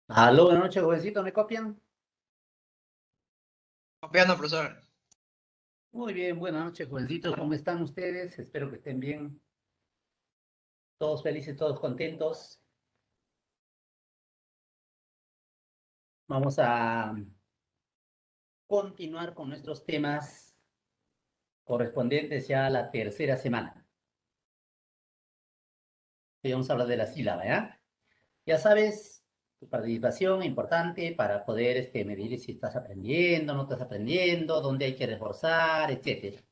Aló, buenas noches, jovencito, ¿me copian? Copiando, profesor. Muy bien, buenas noches, jovencitos, ¿cómo están ustedes? Espero que estén bien, todos felices, todos contentos. Vamos a continuar con nuestros temas correspondientes ya a la tercera semana. Hoy vamos a hablar de la sílaba, ¿ya? Ya sabes, tu participación es importante para poder medir si estás aprendiendo, no estás aprendiendo, dónde hay que reforzar, etcétera.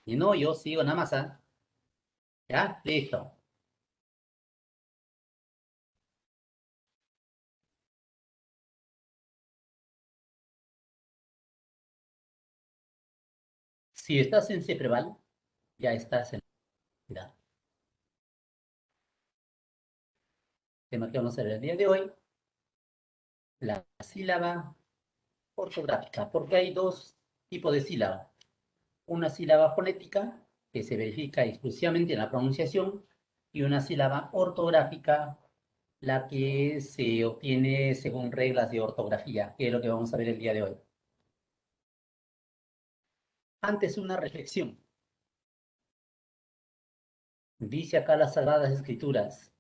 Y no, yo sigo nada más, ¿ah? ¿Ya? Listo. Si estás en Cepreval, ya estás en la tema que vamos a ver el día de hoy, la sílaba ortográfica, porque hay dos tipos de sílaba. Una sílaba fonética, que se verifica exclusivamente en la pronunciación, y una sílaba ortográfica, la que se obtiene según reglas de ortografía, que es lo que vamos a ver el día de hoy. Antes, una reflexión. Dice acá las Sagradas Escrituras: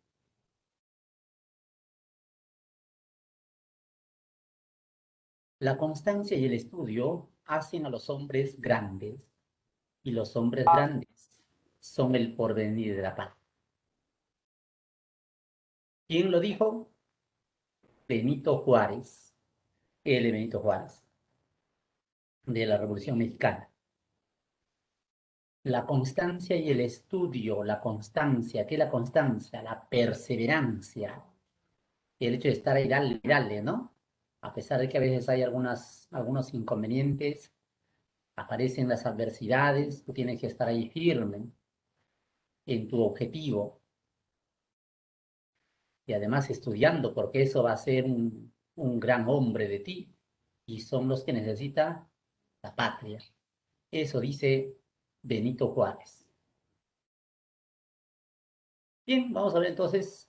la constancia y el estudio hacen a los hombres grandes, y los hombres grandes son el porvenir de la paz. ¿Quién lo dijo? Benito Juárez, el Benito Juárez, de la Revolución Mexicana. La constancia y el estudio, la constancia, ¿qué es la constancia? La perseverancia, el hecho de estar ahí, dale, dale, ¿no? A pesar de que a veces hay algunos inconvenientes, aparecen las adversidades, tú tienes que estar ahí firme en tu objetivo y además estudiando, porque eso va a ser un gran hombre de ti y son los que necesita la patria. Eso dice Benito Juárez. Bien, vamos a ver entonces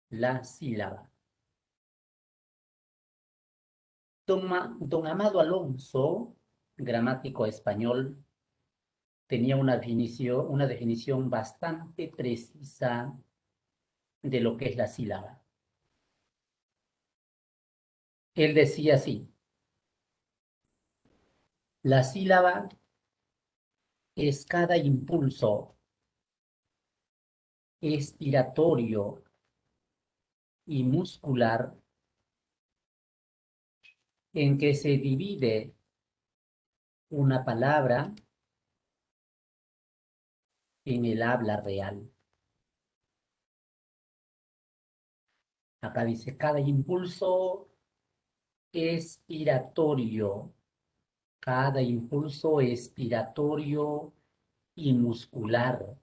la sílaba. Don Amado Alonso, gramático español, tenía una definición bastante precisa de lo que es la sílaba. Él decía así: la sílaba es cada impulso expiratorio y muscular en que se divide una palabra en el habla real. Acá dice cada impulso expiratorio, cada impulso expiratorio y muscular.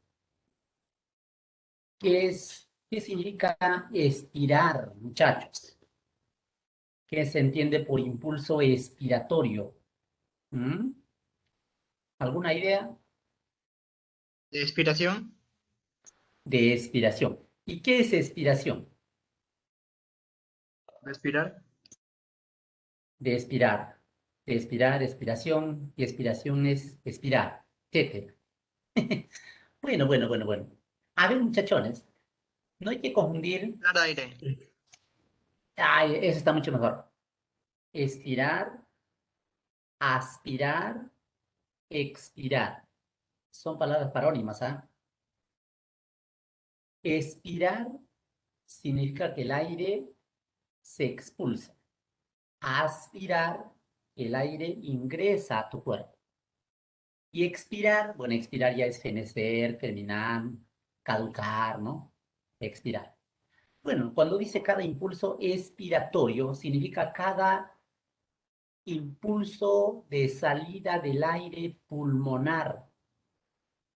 ¿Qué significa expirar, muchachos? ¿Qué se entiende por impulso expiratorio? ¿Mm? ¿Alguna idea? ¿De expiración? De expiración. ¿Y qué es expiración? ¿Respirar? De expirar. De expirar, expiración, y expiración es expirar, etcétera. Bueno. A ver, muchachones, no hay que confundir. Dar aire. Ay, eso está mucho mejor. Expirar, aspirar, expirar. Son palabras parónimas, ¿ah? Expirar significa que el aire se expulsa. Aspirar, el aire ingresa a tu cuerpo. Y expirar, bueno, expirar ya es fenecer, terminar, caducar, ¿no? Expirar. Bueno, cuando dice cada impulso expiratorio, significa cada impulso de salida del aire pulmonar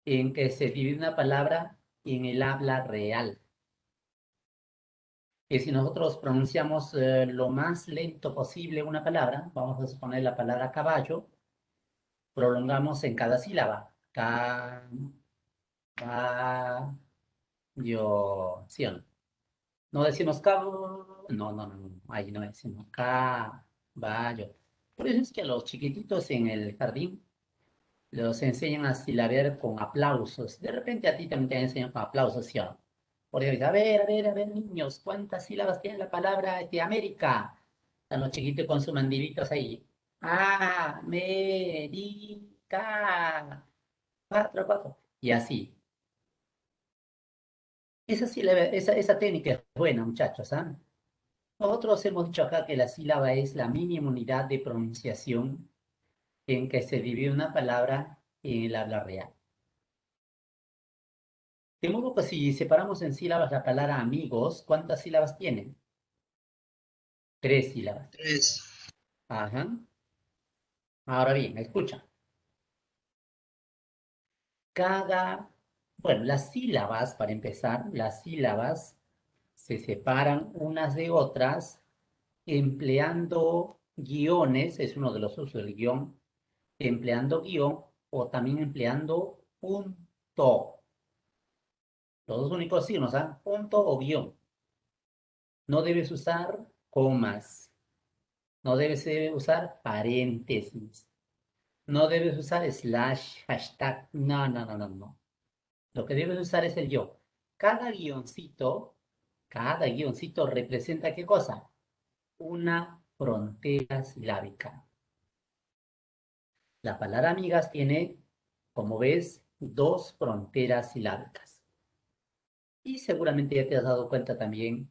en que se divide una palabra en el habla real. Que si nosotros pronunciamos lo más lento posible una palabra, vamos a suponer la palabra caballo, prolongamos en cada sílaba. Ca, ¿sí o no? No decimos caballo. No, no, no, no. Ahí no decimos caballo. Por eso es que a los chiquititos en el jardín los enseñan a silabear con aplausos. De repente a ti también te enseñan con aplausos, ¿sí o no? Por ejemplo, a ver, niños, ¿cuántas sílabas tiene la palabra de América? Están los chiquitos con sus mandilitos ahí. América. Cuatro, cuatro. Y así. Esa técnica es buena, muchachos, ¿ah? Nosotros hemos dicho acá que la sílaba es la mínima unidad de pronunciación en que se divide una palabra en el habla real. De modo que si separamos en sílabas la palabra amigos, ¿cuántas sílabas tienen? Tres sílabas. 3. Ajá. Ahora bien, escucha. Bueno, las sílabas, para empezar, las sílabas se separan unas de otras empleando guiones, es uno de los usos del guión, empleando guión o también empleando punto. Los dos únicos signos, ¿ah? Punto o guión. No debes usar comas. No debes usar paréntesis. No debes usar slash, hashtag. No, no, no, no, no. Lo que debes usar es el yo. Cada guioncito, cada guioncito representa ¿qué cosa? Una frontera silábica. La palabra amigas tiene, como ves, dos fronteras silábicas. Y seguramente ya te has dado cuenta también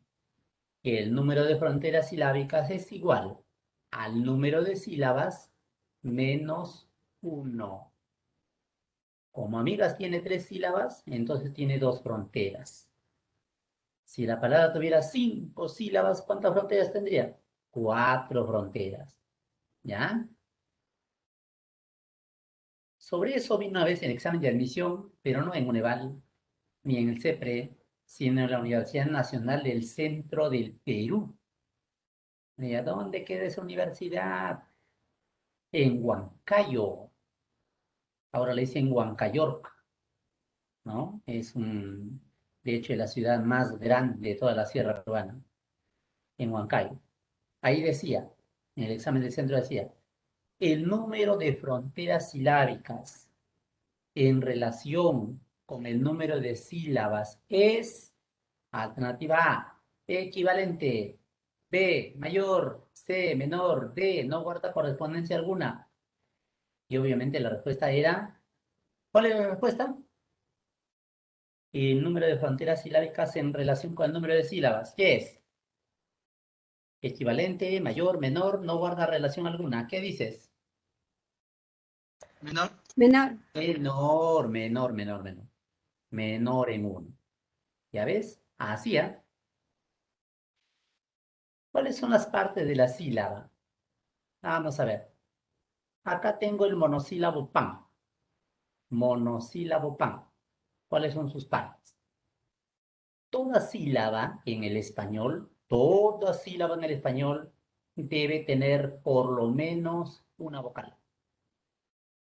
que el número de fronteras silábicas es igual al número de sílabas menos uno. Como amigas tiene tres sílabas, entonces tiene dos fronteras. Si la palabra tuviera cinco sílabas, ¿cuántas fronteras tendría? Cuatro fronteras. ¿Ya? Sobre eso vi una vez en examen de admisión, pero no en Uneval ni en el CEPRE, sino en la Universidad Nacional del Centro del Perú. ¿Y a dónde queda esa universidad? En Huancayo. Ahora le dicen Huancayork, ¿no? De hecho, es la ciudad más grande de toda la Sierra Peruana, en Huancayo. Ahí decía, en el examen del centro decía, el número de fronteras silábicas en relación con el número de sílabas es alternativa A, equivalente, B, mayor, C, menor, D, no guarda correspondencia alguna. Y obviamente la respuesta era, ¿cuál era la respuesta? El número de fronteras silábicas en relación con el número de sílabas. ¿Qué es? Equivalente, mayor, menor, no guarda relación alguna. ¿Qué dices? Menor. Menor. Menor, menor, menor, menor. Menor en uno. ¿Ya ves? Así, ¿ah? ¿Cuáles son las partes de la sílaba? Vamos a ver. Acá tengo el monosílabo pan. Monosílabo pan. ¿Cuáles son sus partes? Toda sílaba en el español, toda sílaba en el español debe tener por lo menos una vocal.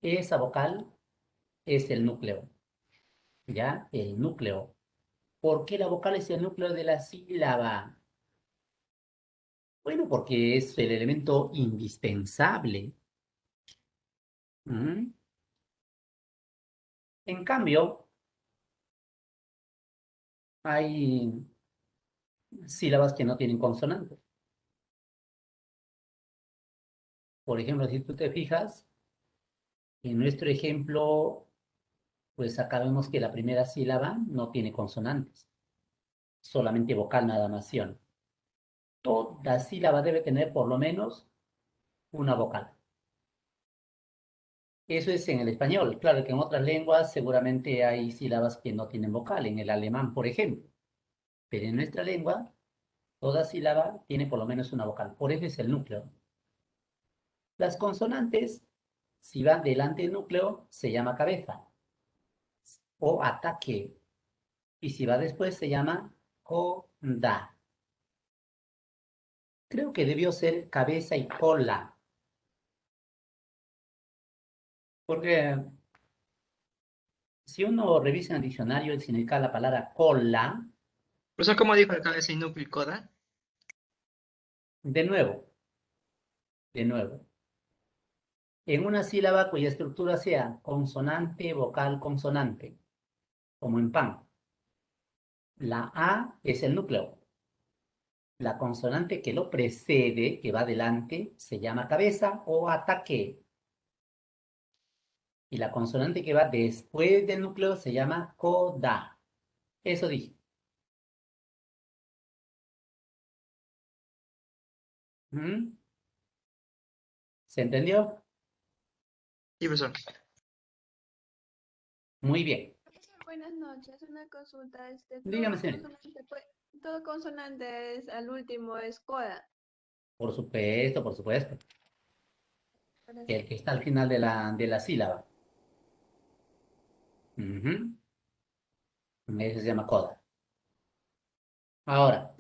Esa vocal es el núcleo, ¿ya? El núcleo. ¿Por qué la vocal es el núcleo de la sílaba? Bueno, porque es el elemento indispensable. ¿Mm? En cambio, hay sílabas que no tienen consonantes. Por ejemplo, si tú te fijas, en nuestro ejemplo, pues acá vemos que la primera sílaba no tiene consonantes, solamente vocal nada más. ¿Sí o no? Toda sílaba debe tener por lo menos una vocal. Eso es en el español. Claro que en otras lenguas seguramente hay sílabas que no tienen vocal, en el alemán, por ejemplo. Pero en nuestra lengua, toda sílaba tiene por lo menos una vocal. Por eso es el núcleo. Las consonantes, si van delante del núcleo, se llama cabeza o ataque. Y si va después, se llama coda. Creo que debió ser cabeza y cola, porque si uno revisa en el diccionario el significado de la palabra cola, Profesor, ¿cómo dijo acá ese núcleo y coda? De nuevo, de nuevo. En una sílaba cuya estructura sea consonante, vocal, consonante, como en pan, la A es el núcleo. La consonante que lo precede, que va adelante, se llama cabeza o ataque. Y la consonante que va después del núcleo se llama coda. Eso dije. ¿Mm? ¿Se entendió? Sí, profesor. Muy bien. Buenas noches, una consulta. Dígame, señorita. Todo consonante es, al último es coda. Por supuesto, por supuesto. Gracias. El que está al final de la sílaba. Ujú. Eso se llama coda. Ahora,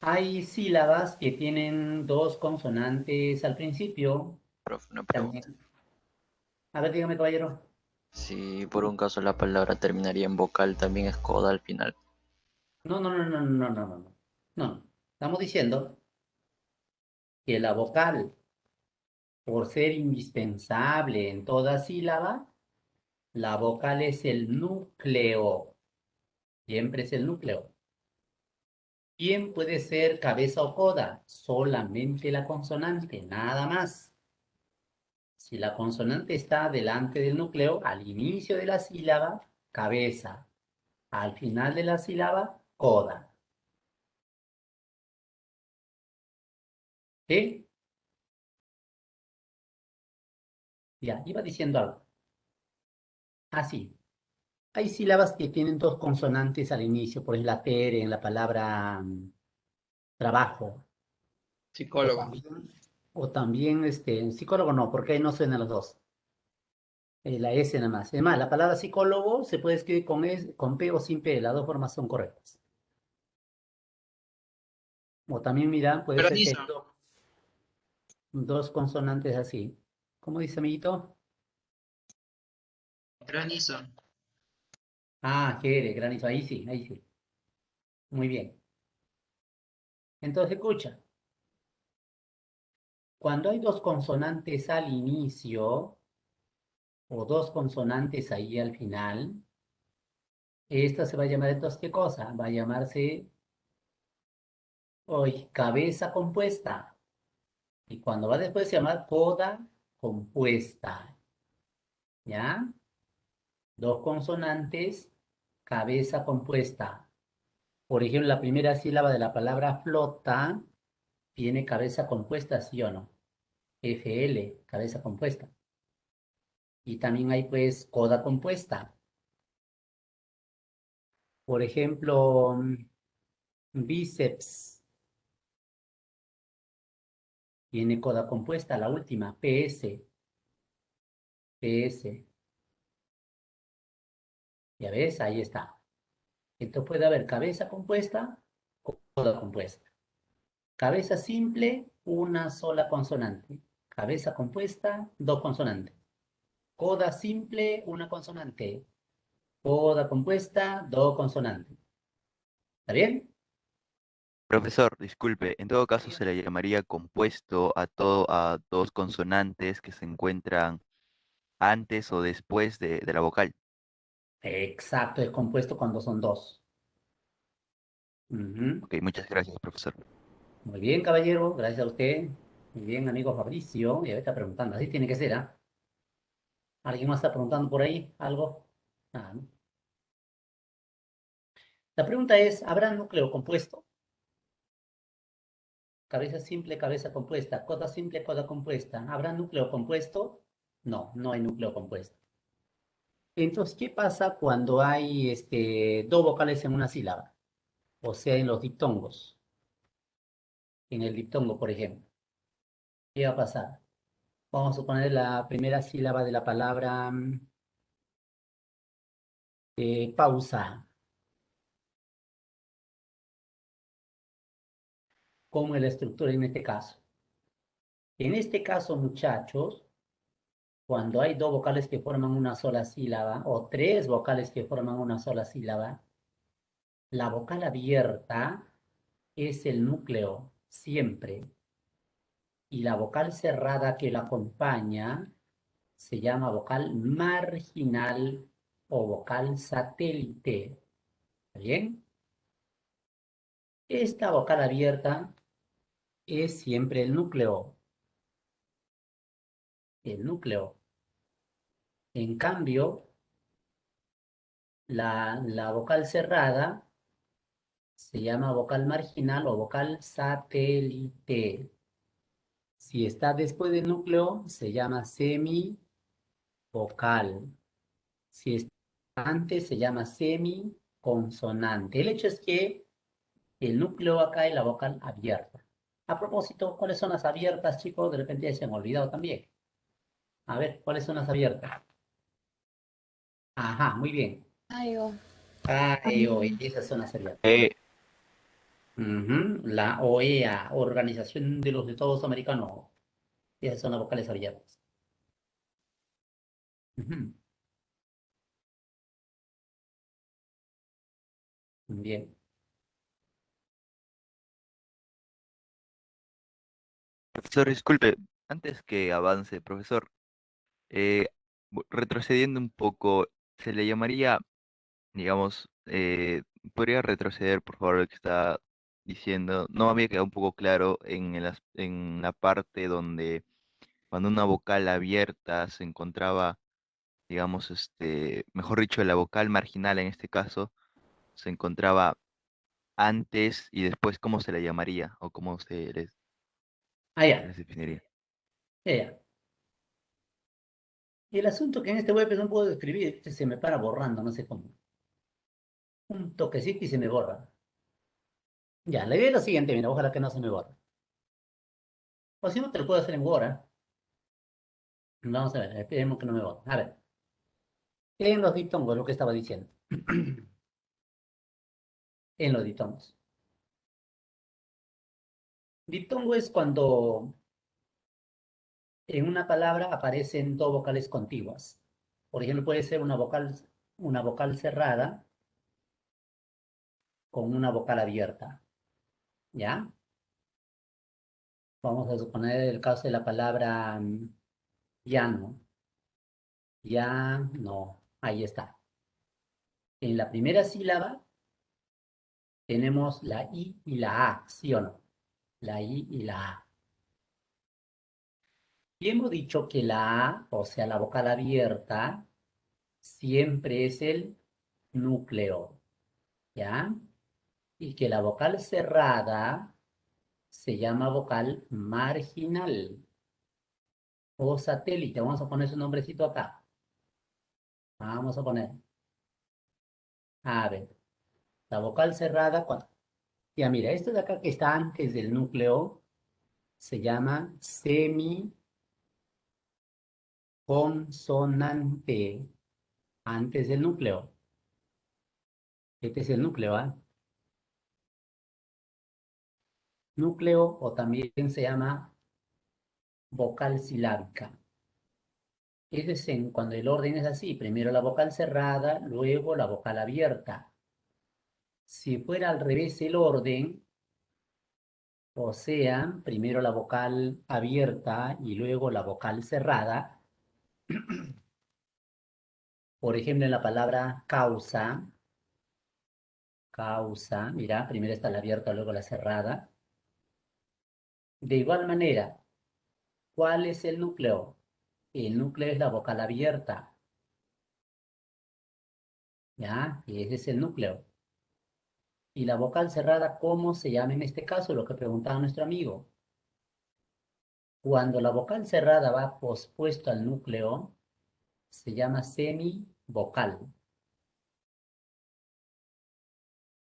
hay sílabas que tienen dos consonantes al principio. Profe, una pregunta. También. A ver, dígame, caballero. Si por un caso la palabra terminaría en vocal, también es coda al final. No, no, no, no, no, no, no, no. No. Estamos diciendo que la vocal, por ser indispensable en toda sílaba, la vocal es el núcleo. Siempre es el núcleo. ¿Quién puede ser cabeza o coda? Solamente la consonante, nada más. Si la consonante está delante del núcleo, al inicio de la sílaba, cabeza. Al final de la sílaba, coda. ¿Sí? Ya, iba diciendo algo. Así. Hay sílabas que tienen dos consonantes al inicio, por ejemplo, la tere en la palabra trabajo. O Psicólogo. también, en psicólogo no, porque ahí no suenan los dos. La S nada más. Es más, la palabra psicólogo se puede escribir con P o sin P, las dos formas son correctas. O también, mira, puede ser que hay Granizo. dos consonantes así. ¿Cómo dice, amiguito? Granizo. Ah, quiere, granizo. Ahí sí, ahí sí. Muy bien. Entonces, escucha. Cuando hay dos consonantes al inicio o dos consonantes ahí al final, esta se va a llamar entonces, ¿qué cosa? Va a llamarse hoy cabeza compuesta. Y cuando va después se llama coda compuesta. ¿Ya? Dos consonantes, cabeza compuesta. Por ejemplo, la primera sílaba de la palabra flota tiene cabeza compuesta, ¿sí o no? FL, cabeza compuesta. Y también hay pues coda compuesta. Por ejemplo, bíceps tiene coda compuesta, la última, PS, PS. Ya ves, ahí está. Entonces puede haber cabeza compuesta, coda compuesta. Cabeza simple, una sola consonante. Cabeza compuesta, dos consonantes. Coda simple, una consonante. Coda compuesta, dos consonantes. ¿Está bien? Profesor, disculpe, en todo caso se Dígame. le llamaría compuesto a dos consonantes que se encuentran antes o después de la vocal. Exacto, es compuesto cuando son dos. Ujú. Ok, muchas gracias, profesor. Muy bien, caballero, gracias a usted. Muy bien, amigo Fabricio. Ya me está preguntando, así tiene que ser, ¿ah? ¿Alguien más está preguntando por ahí algo? Ah, ¿no? La pregunta es, ¿habrá núcleo compuesto? Cabeza simple, cabeza compuesta. Coda simple, coda compuesta. ¿Habrá núcleo compuesto? No, no hay núcleo compuesto. Entonces, ¿qué pasa cuando hay dos vocales en una sílaba? O sea, en los diptongos. En el diptongo, por ejemplo. ¿Qué va a pasar? Vamos a suponer la primera sílaba de la palabra pausa. ¿Cómo es la estructura en este caso? En este caso, muchachos, cuando hay dos vocales que forman una sola sílaba o tres vocales que forman una sola sílaba, La vocal abierta es el núcleo siempre. Y la vocal cerrada que la acompaña se llama vocal marginal o vocal satélite. ¿Está bien? Esta vocal abierta es siempre el núcleo. El núcleo. En cambio, la vocal cerrada se llama vocal marginal o vocal satélite. Si está después del núcleo, se llama semivocal. Si está antes, se llama semiconsonante. El hecho es que el núcleo acá es la vocal abierta. A propósito, ¿cuáles son las abiertas, chicos? De repente ya se han olvidado también. A ver, ¿cuáles son las abiertas? Ajá, muy bien. Ay, oh. A, E, O, E, esas son las abiertas. La OEA, Organización de los Estados Americanos. Esas son las vocales abiertas. Ujú. Bien. Profesor, disculpe, antes que avance, profesor, eh, retrocediendo un poco, se le llamaría, digamos, ¿podría retroceder, por favor, lo que está diciendo? No me había quedado un poco claro en la parte donde cuando una vocal abierta se encontraba, digamos, mejor dicho, la vocal marginal en este caso, se encontraba antes y después, ¿cómo se le llamaría o cómo Ah, ya, les definiría? ya, ya. El asunto que en este web no puedo escribir, se me para borrando, no sé cómo. Un toquecito y se me borra. Ya, la idea es la siguiente, mira, ojalá que no se me borre. O si no, te lo puedo hacer en Word. ¿Eh? Vamos a ver, esperemos que no me borre. A ver, en los diptongos, lo que estaba diciendo. En los diptongos. Diptongo es cuando en una palabra aparecen dos vocales contiguas. Por ejemplo, puede ser una vocal cerrada con una vocal abierta. ¿Ya? Vamos a suponer el caso de la palabra llano. Ya no. Ahí está. En la primera sílaba tenemos la I y la A, ¿sí o no? La I y la A. Y hemos dicho que la A, o sea, la vocal abierta, siempre es el núcleo, ¿ya? Y que la vocal cerrada se llama vocal marginal o satélite. Vamos a poner su nombrecito acá. Vamos a poner. A ver, la vocal cerrada, ya mira, esto de acá que está antes del núcleo se llama semiconsonante. Antes del núcleo. Este es el núcleo, ¿ah? Núcleo o también se llama vocal silábica. Es decir, cuando el orden es así, primero la vocal cerrada, luego la vocal abierta. Si fuera al revés el orden, o sea, primero la vocal abierta y luego la vocal cerrada, por ejemplo, en la palabra causa, mira, primero está la abierta, luego la cerrada. De igual manera, ¿cuál es el núcleo? El núcleo es la vocal abierta, ¿ya? Y ese es el núcleo. Y la vocal cerrada, ¿cómo se llama en este caso? Lo que preguntaba nuestro amigo. Cuando la vocal cerrada va pospuesto al núcleo, se llama semivocal.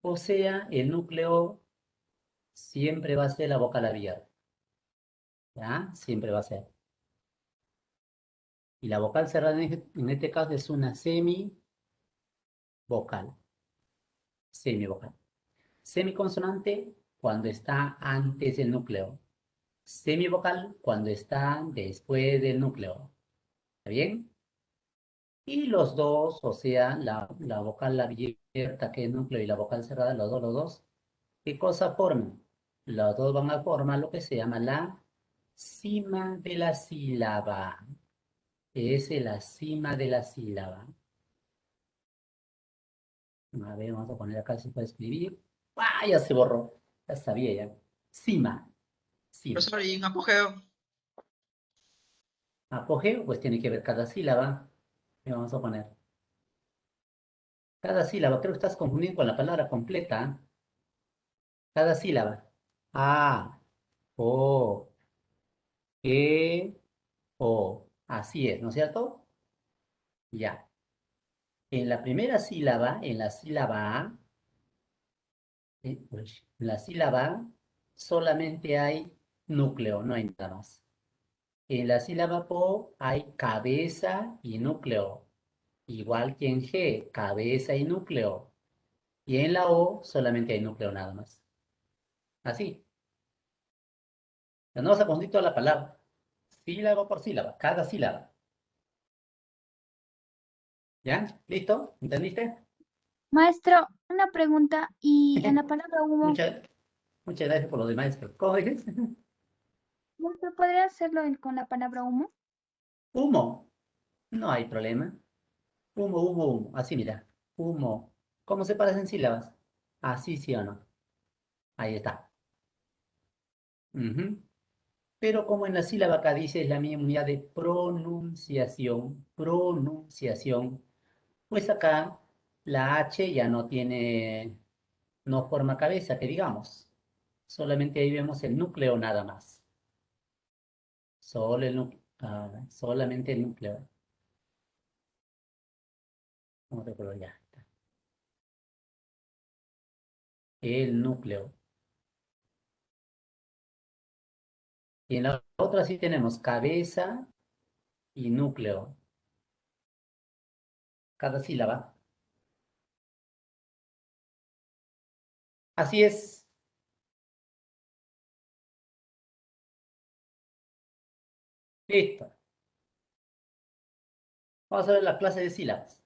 O sea, el núcleo siempre va a ser la vocal abierta, ¿ya? Siempre va a ser. Y la vocal cerrada en este caso es una semivocal. Semivocal. Semiconsonante cuando está antes del núcleo. Semivocal cuando está después del núcleo. ¿Está bien? Y los dos, o sea, la vocal abierta que es núcleo y la vocal cerrada, los dos, ¿qué cosa forman? Los dos van a formar lo que se llama la cima de la sílaba. Es la cima de la sílaba. A ver, vamos a poner acá si puede escribir. ¡Ah! Ya se borró. Ya sabía ya. Cima. Cima. Profesor, y un apogeo. Apogeo, pues tiene que ver cada sílaba. Y vamos a poner. Cada sílaba, creo que estás confundiendo con la palabra completa. Cada sílaba. A, O, E, O. Así es, ¿no es cierto? Ya. En la primera sílaba, en la sílaba A, en la sílaba A solamente hay núcleo, no hay nada más. En la sílaba po hay cabeza y núcleo, igual que en G, cabeza y núcleo. Y en la O solamente hay núcleo nada más. Así. Ya no vas a confundir toda la palabra. Sílaba por sílaba, cada sílaba. ¿Ya? ¿Listo? ¿Entendiste? Maestro, una pregunta. Y en la palabra humo, Muchas, muchas gracias por lo demás. ¿Cómo dices? maestro, ¿podría hacerlo con la palabra humo? Humo. No hay problema. Humo, humo, humo. Así, mira. Humo. ¿Cómo se parecen sílabas? Así, sí o no. Ahí está. Ujú. Pero como en la sílaba acá dice es la misma unidad de pronunciación, pronunciación, pues acá la H ya no tiene, no forma cabeza, que digamos. Solamente ahí vemos el núcleo nada más. Solo el núcleo. Solamente el núcleo. ¿Cómo te acuerdo ya? El núcleo. Y en la otra sí tenemos cabeza y núcleo. Cada sílaba. Así es. Listo. Vamos a ver la clase de sílabas.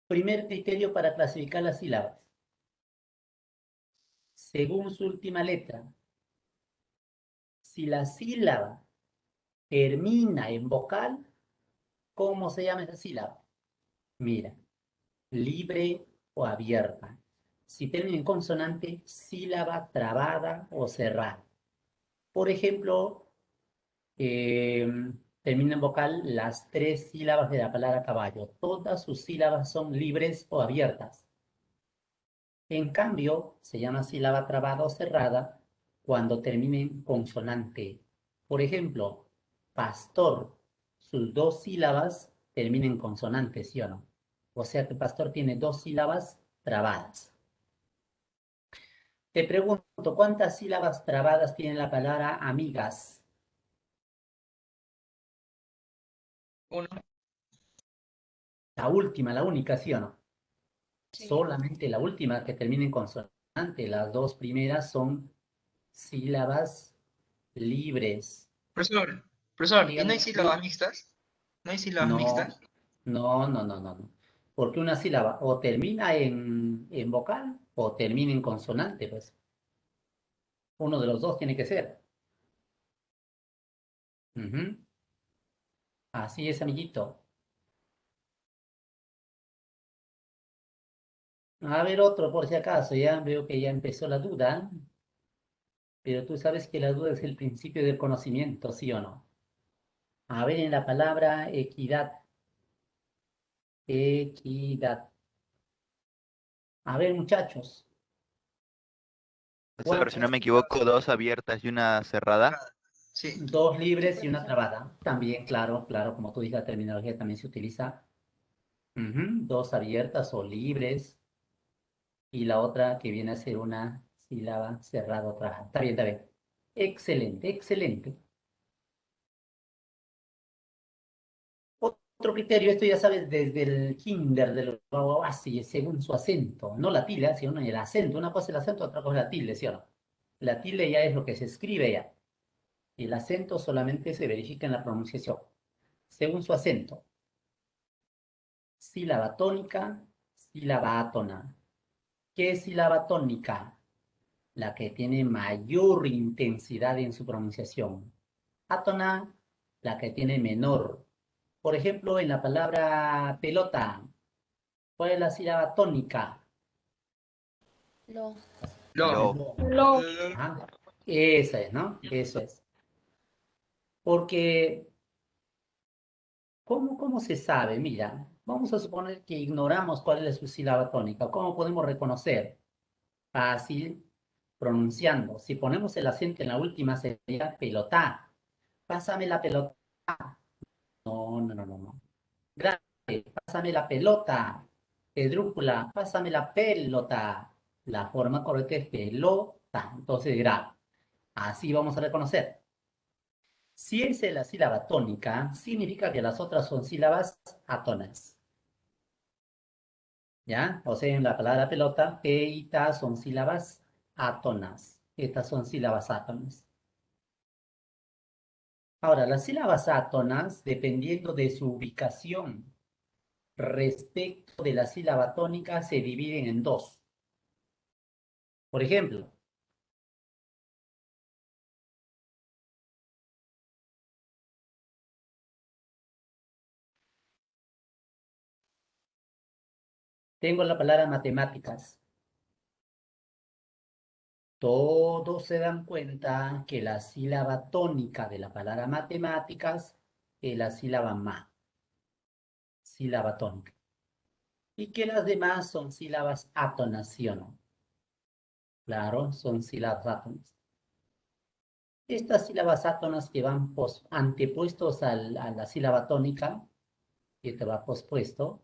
Primer criterio para clasificar las sílabas. Según su última letra. Si la sílaba termina en vocal, ¿cómo se llama esa sílaba? Mira, libre o abierta. Si termina en consonante, sílaba trabada o cerrada. Por ejemplo, eh, termina en vocal las tres sílabas de la palabra caballo. Todas sus sílabas son libres o abiertas. En cambio, se llama sílaba trabada o cerrada cuando termina en consonante. Por ejemplo, pastor, sus dos sílabas terminan en consonante, ¿sí o no? O sea que pastor tiene dos sílabas trabadas. Te pregunto, ¿cuántas sílabas trabadas tiene la palabra amigas? Uno. La última, la única, ¿sí o no? Sí. Solamente la última que termina en consonante. Las dos primeras son sílabas libres. Profesor, ¿y no hay Dígame, sílabas mixtas? ¿No hay sílabas no, mixtas? no. Porque una sílaba o termina en vocal o termina en consonante, pues. Uno de los dos tiene que ser. Ujú. Así es, amiguito. A ver otro, por si acaso, ya veo que ya empezó la duda, pero tú sabes que la duda es el principio del conocimiento, ¿sí o no? A ver, en la palabra equidad. Equidad. A ver, muchachos. Profesor, si no ¿Cuántas me sílabas? equivoco, dos abiertas y una cerrada. Sí. Dos Sí, libres y una profesor. trabada. También, claro, claro, como tú dices, la terminología también se utiliza. Ujú, dos abiertas o libres. Y la otra que viene a ser una sílaba cerrada o trabada. Está bien, está bien. Excelente, excelente. Otro criterio, esto ya sabes, desde el kinder de los así, según su acento, no la tilde, sino el acento. Una cosa es el acento, otra cosa es la tilde, ¿sí o no? La tilde ya es lo que se escribe ya. El acento solamente se verifica en la pronunciación. según su acento. Sílaba tónica, sílaba átona. ¿Qué es sílaba tónica? La que tiene mayor intensidad en su pronunciación. Átona, la que tiene menor. Por ejemplo, en la palabra pelota, ¿cuál es la sílaba tónica? Lo. Lo. Lo. Ah, esa es, ¿no? Eso es. Porque, ¿cómo se sabe? Mira, vamos a suponer que ignoramos cuál es su sílaba tónica. ¿Cómo podemos reconocer? Fácil, pronunciando. Si ponemos el acento en la última, sería pelota. Pásame la pelota. No, no, no, no, no. Grave, pásame la pelota. Pedrújula, pásame la pelota. La forma correcta es pelota. Entonces, grave. Así vamos a reconocer. Si es la sílaba tónica, significa que las otras son sílabas átonas. ¿Ya? O sea, en la palabra pelota, P y ta son sílabas átonas. Estas son sílabas átonas. Ahora, las sílabas átonas, dependiendo de su ubicación respecto de la sílaba tónica, se dividen en dos. Por ejemplo, tengo la palabra matemáticas. Todos se dan cuenta que la sílaba tónica de la palabra matemáticas es la sílaba ma, sílaba tónica. Y que las demás son sílabas átonas, ¿sí o no? Claro, son sílabas átonas. Estas sílabas átonas que van antepuestos a la sílaba tónica, que te va pospuesto,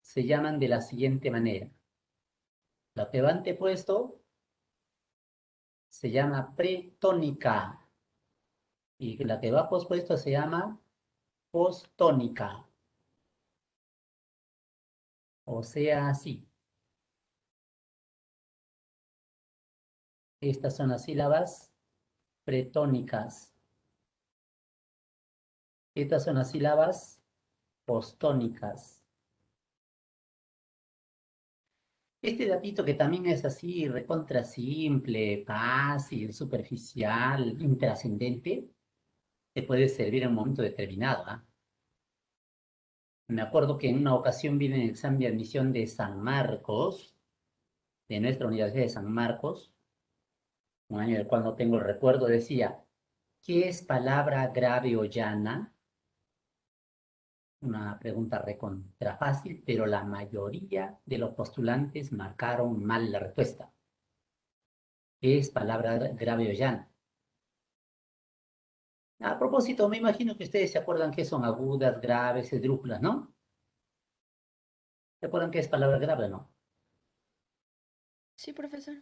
se llaman de la siguiente manera. La que va antepuesto se llama pretónica y la que va pospuesto se llama postónica. O sea, así. Estas son las sílabas pretónicas. Estas son las sílabas postónicas. Este datito que también es así, recontra simple, fácil, superficial, intrascendente, te puede servir en un momento determinado, ¿ah? Me acuerdo que en una ocasión vine en el examen de admisión de San Marcos, de nuestra Universidad de San Marcos, un año del cual no tengo el recuerdo, decía, ¿qué es palabra grave o llana? Una pregunta recontra fácil, pero la mayoría de los postulantes marcaron mal la respuesta. ¿Qué es palabra grave o llana? A propósito, me imagino que ustedes se acuerdan que son agudas, graves, esdrújulas, ¿no? ¿Se acuerdan qué es palabra grave o no? Sí, profesor.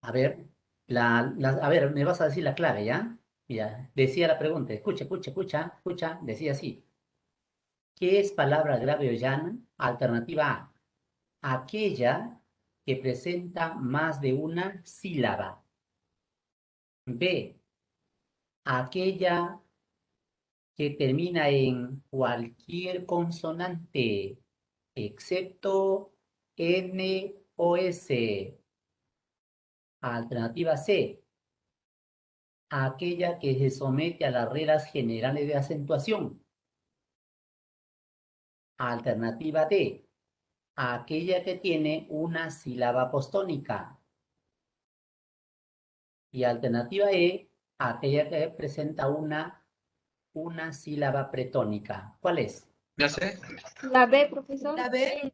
A ver, a ver, me vas a decir la clave, ¿ya? Mira, decía la pregunta, escucha, escucha, escucha, escucha, decía así. ¿Qué es palabra grave o llana? Alternativa A, aquella que presenta más de una sílaba. B, aquella que termina en cualquier consonante, excepto N o S. Alternativa C, aquella que se somete a las reglas generales de acentuación. Alternativa D, aquella que tiene una sílaba apostónica. Y alternativa E, aquella que presenta una sílaba pretónica. ¿Cuál es? ¿Ya sé? La B, profesor. La B.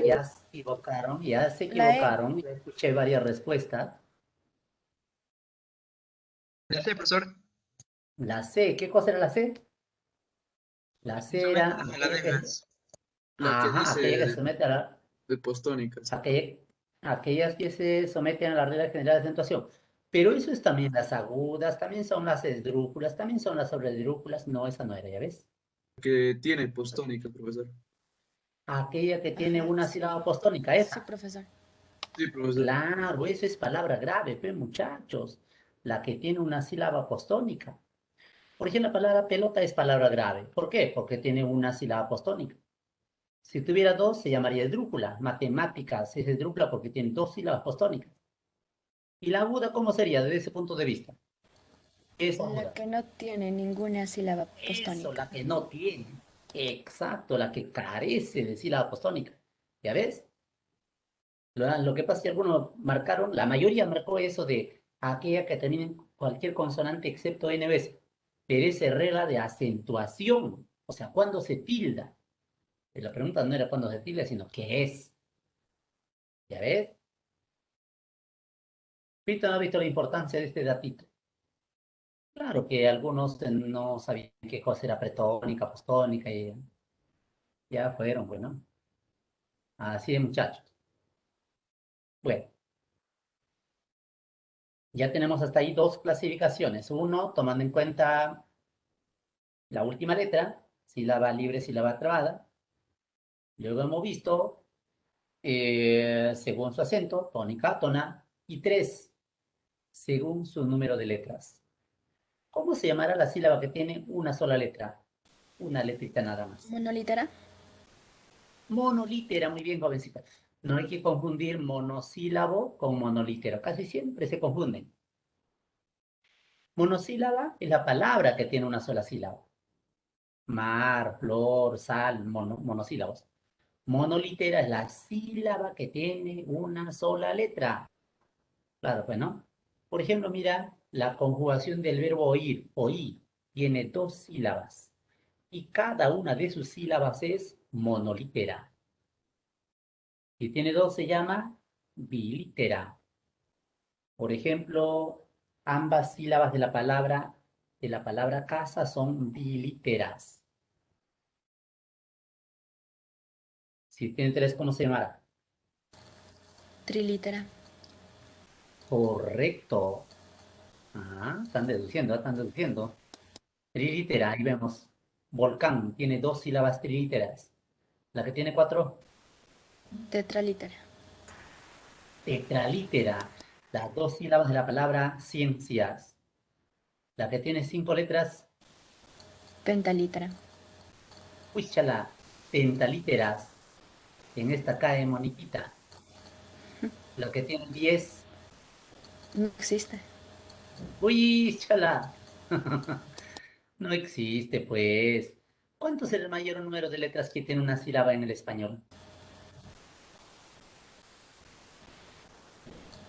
Ya se equivocaron, ya se La E. equivocaron. Yo escuché varias respuestas. ¿Ya sé, profesor? La C, ¿qué cosa era la C? La C era A las aquella que, demás. La que ajá, aquella que se dice somete a la, de postónicas. aquellas que se someten a la regla general de acentuación. Pero eso es también las agudas, también son las esdrújulas, también son las sobredrújulas. No, esa no era, ¿ya ves? Que tiene postónica, profesor. Aquella que tiene Ajá, una sí. sílaba apostónica, Sí, esa. profesor. Sí, profesor. Claro, eso es palabra grave, pues, muchachos. La que tiene una sílaba apostónica. Por ejemplo, la palabra pelota es palabra grave. ¿Por qué? Porque tiene una sílaba apostónica. Si tuviera dos, se llamaría esdrújula. Matemáticas es esdrújula porque tiene dos sílabas apostónicas. ¿Y la aguda cómo sería desde ese punto de vista? Es La aguda. que no tiene ninguna sílaba Eso, apostónica. la que no tiene. Exacto, la que carece de sílaba apostónica. ¿Ya ves? Lo que pasa es que algunos marcaron, la mayoría marcó eso de aquella que termina en cualquier consonante excepto N veces. Pero esa es regla de acentuación. O sea, ¿cuándo se tilda? La pregunta no era cuándo se tilda, sino qué es. ¿Ya ves? Pito no ha visto la importancia de este datito. Claro que algunos no sabían qué cosa era pretónica, apostónica, y ya fueron, bueno. Así es, muchachos. Bueno, ya tenemos hasta ahí dos clasificaciones. Uno, tomando en cuenta la última letra, sílaba libre, sílaba trabada. Luego hemos visto, según su acento, tónica, átona. Y tres, según su número de letras. ¿Cómo se llamará la sílaba que tiene una sola letra? Una letrita nada más. ¿Monolítera? Monolítera, muy bien, jovencita. No hay que confundir monosílabo con monolítero. Casi siempre se confunden. Monosílaba es la palabra que tiene una sola sílaba. Mar, flor, sal, monosílabos. Monolítera es la sílaba que tiene una sola letra. Claro, pues, ¿no? Por ejemplo, mira, la conjugación del verbo oír, oí, tiene dos sílabas. Y cada una de sus sílabas es monolítera. Si tiene dos, se llama bilítera. Por ejemplo, ambas sílabas de la palabra casa son bilíteras. Si tiene tres, ¿cómo se llamará? Trilítera. Correcto. Ah, están deduciendo, están deduciendo. Trilítera, ahí vemos. Volcán tiene dos sílabas trilíteras. La que tiene cuatro, Tetralítera. tetralítera. Las dos sílabas de la palabra ciencias. La que tiene cinco letras, Pentalítera. Huichala, pentalíteras. En esta cae Moniquita. La que tiene 10, No existe. Huichala. No existe, pues. ¿Cuánto es el mayor número de letras que tiene una sílaba en el español?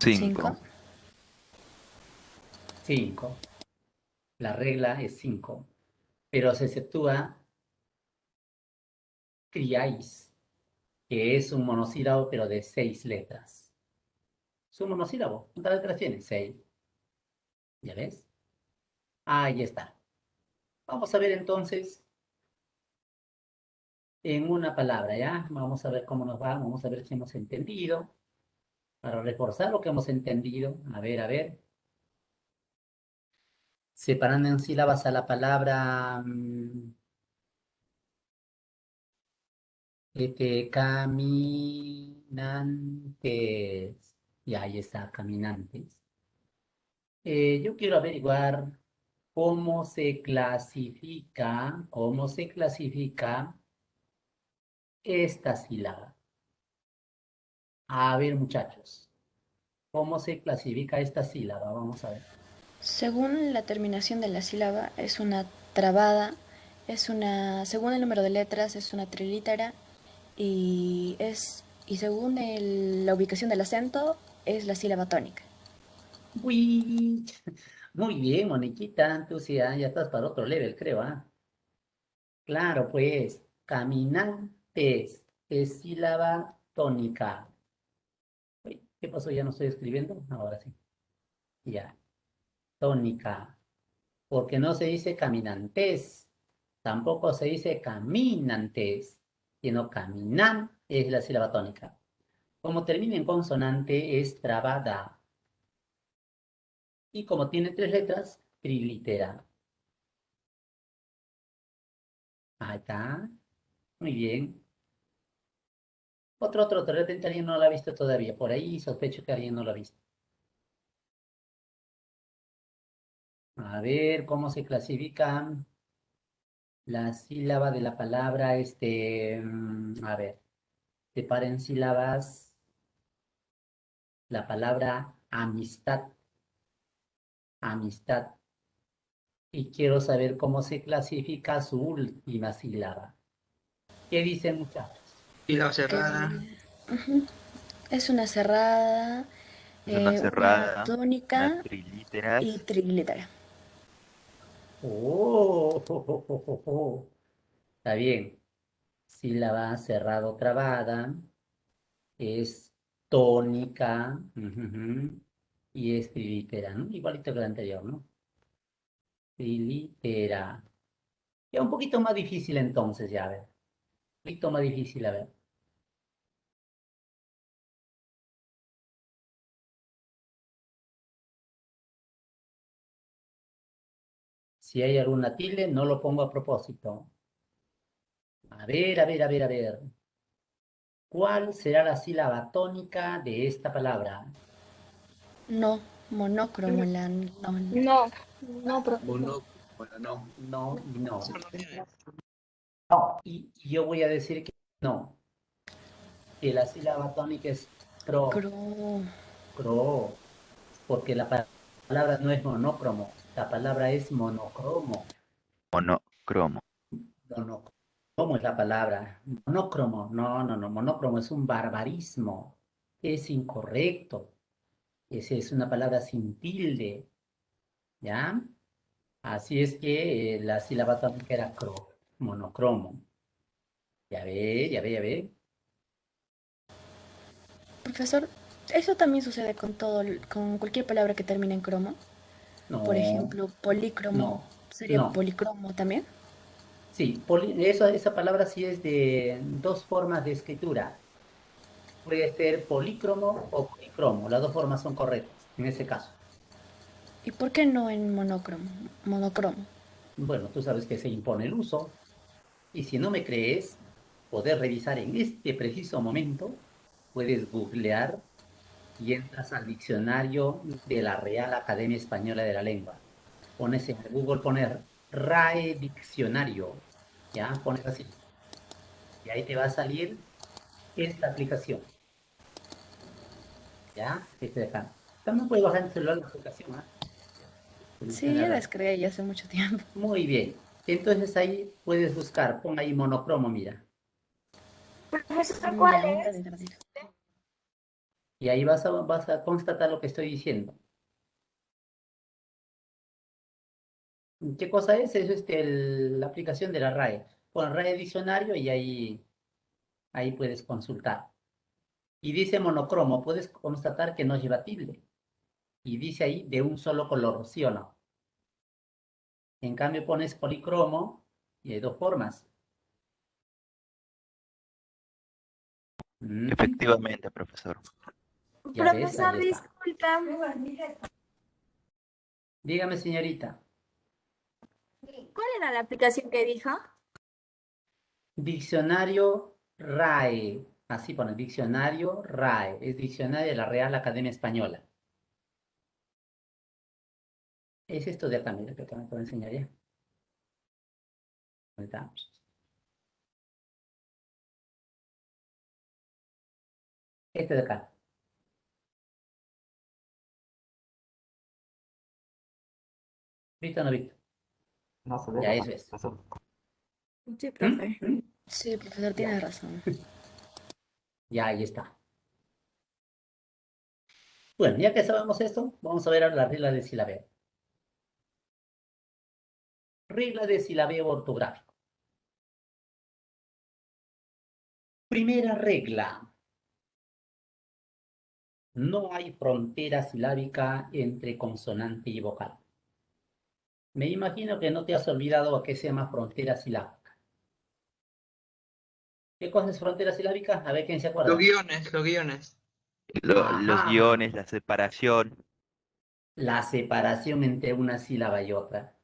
5. 5. 5. La regla es 5. Pero se exceptúa criáis, que es un monosílabo, pero de 6 letras. Es un monosílabo. ¿Cuántas letras tiene? 6. ¿Ya ves? Ahí está. Vamos a ver entonces en una palabra, ¿ya? Vamos a ver cómo nos va, vamos a ver si hemos entendido. Para reforzar lo que hemos entendido, a ver, separando en sílabas a la palabra caminantes. Y ahí está, caminantes. Yo quiero averiguar cómo se clasifica esta sílaba. A ver, muchachos, ¿cómo se clasifica esta sílaba? Vamos a ver. Según la terminación de la sílaba, es una trabada, según el número de letras, es una trilítera y según la ubicación del acento, es la sílaba tónica. Uy, muy bien, Moniquita, tú sí, ya estás para otro level, creo, ¿ah? Claro, pues, caminantes es sílaba tónica. Uy, ¿qué pasó? ¿Ya no estoy escribiendo? Ahora sí. Ya, tónica. Porque no se dice caminantes, tampoco se dice caminantes, sino caminan es la sílaba tónica. Como termina en consonante, es trabada. Y como tiene tres letras, trilitera. Ahí está. Muy bien. De repente alguien no lo ha visto todavía. Por ahí sospecho que alguien no lo ha visto. A ver, ¿cómo se clasifican la sílaba de la palabra, a ver, separen sílabas, la palabra amistad, amistad. Y quiero saber cómo se clasifica su última sílaba. ¿Qué dicen muchachos? Sílaba cerrada. Ujú. Es una cerrada, Es una una cerrada, una tónica y trilíteras. trilítera. Oh, está bien. Sílaba cerrado trabada es tónica y es trilitera, ¿no? Igualito que la anterior, ¿no? Trilitera. Ya un poquito más difícil entonces, ya a ver. Un poquito más difícil, a ver. Si hay alguna tilde, no lo pongo a propósito. A ver, a ver, a ver, a ver. ¿Cuál será la sílaba tónica de esta palabra? No, monócromo, no. No, no, profesor. Monóculo, bueno, no. No y no. Profesor, no tiene. No. Y yo voy a decir que no, que la sílaba tónica es Cro. cro, porque la palabra no es monócromo, la palabra es monocromo. Monocromo. Monocromo es la palabra. Monócromo, no, monócromo es un barbarismo, es incorrecto. Esa es una palabra sin tilde, ¿ya? Así es que la sílaba tónica era monocromo. Ya ve, ya ve, ya ve. Profesor, eso también sucede con con cualquier palabra que termine en cromo. Por No, ejemplo, polícromo. no, ¿Sería no. policromo también? Sí, esa palabra sí es de dos formas de escritura. Puede ser polícromo o policromo. Las dos formas son correctas en ese caso. ¿Y por qué no en monocromo? Monocromo. Bueno, tú sabes que se impone el uso. Y si no me crees, poder revisar en este preciso momento, puedes googlear y entras al diccionario de la Real Academia Española de la Lengua. Pones en Google, poner RAE Diccionario, ¿ya? Pones así. Y ahí te va a salir esta aplicación, ¿ya? Este de acá. También puedes bajar en el celular la aplicación, ¿ah? El Sí, ya diccionario. descargué ya hace mucho tiempo. Muy bien. Entonces ahí puedes buscar, pon ahí monocromo, mira. Profesor, Ya, ¿cuál un es? ratito. Y ahí vas a constatar lo que estoy diciendo. ¿Qué cosa es? Es la aplicación de la RAE. Pon RAE Diccionario y ahí puedes consultar. Y dice monocromo, puedes constatar que no lleva tilde. Y dice ahí de un solo color, ¿sí o no? En cambio pones policromo y hay dos formas. Mm, Efectivamente, profesor. ya ves, ahí Profesor, está. disculpa. Dígame, señorita. ¿Cuál era la aplicación que dijo? Diccionario RAE. Así pone, diccionario RAE. Es diccionario de la Real Academia Española. Es esto de acá, mira, que acá me puedo enseñar ya. Ahí está. Este de acá. ¿Visto o no visto? Ya eso es. Sí, ¿Mm? profe. Sí, profesor, Ya, tiene razón. ya ahí está. Bueno, ya que sabemos esto, vamos a ver ahora la regla de silabeo. Regla de silabeo ortográfico. Primera regla. No hay frontera silábica entre consonante y vocal. Me imagino que no te has olvidado a qué se llama frontera silábica. ¿Qué cosa es frontera silábica? A ver quién se Los acuerda. guiones, los guiones. Los Ajá, guiones, la separación. la separación entre una sílaba y otra.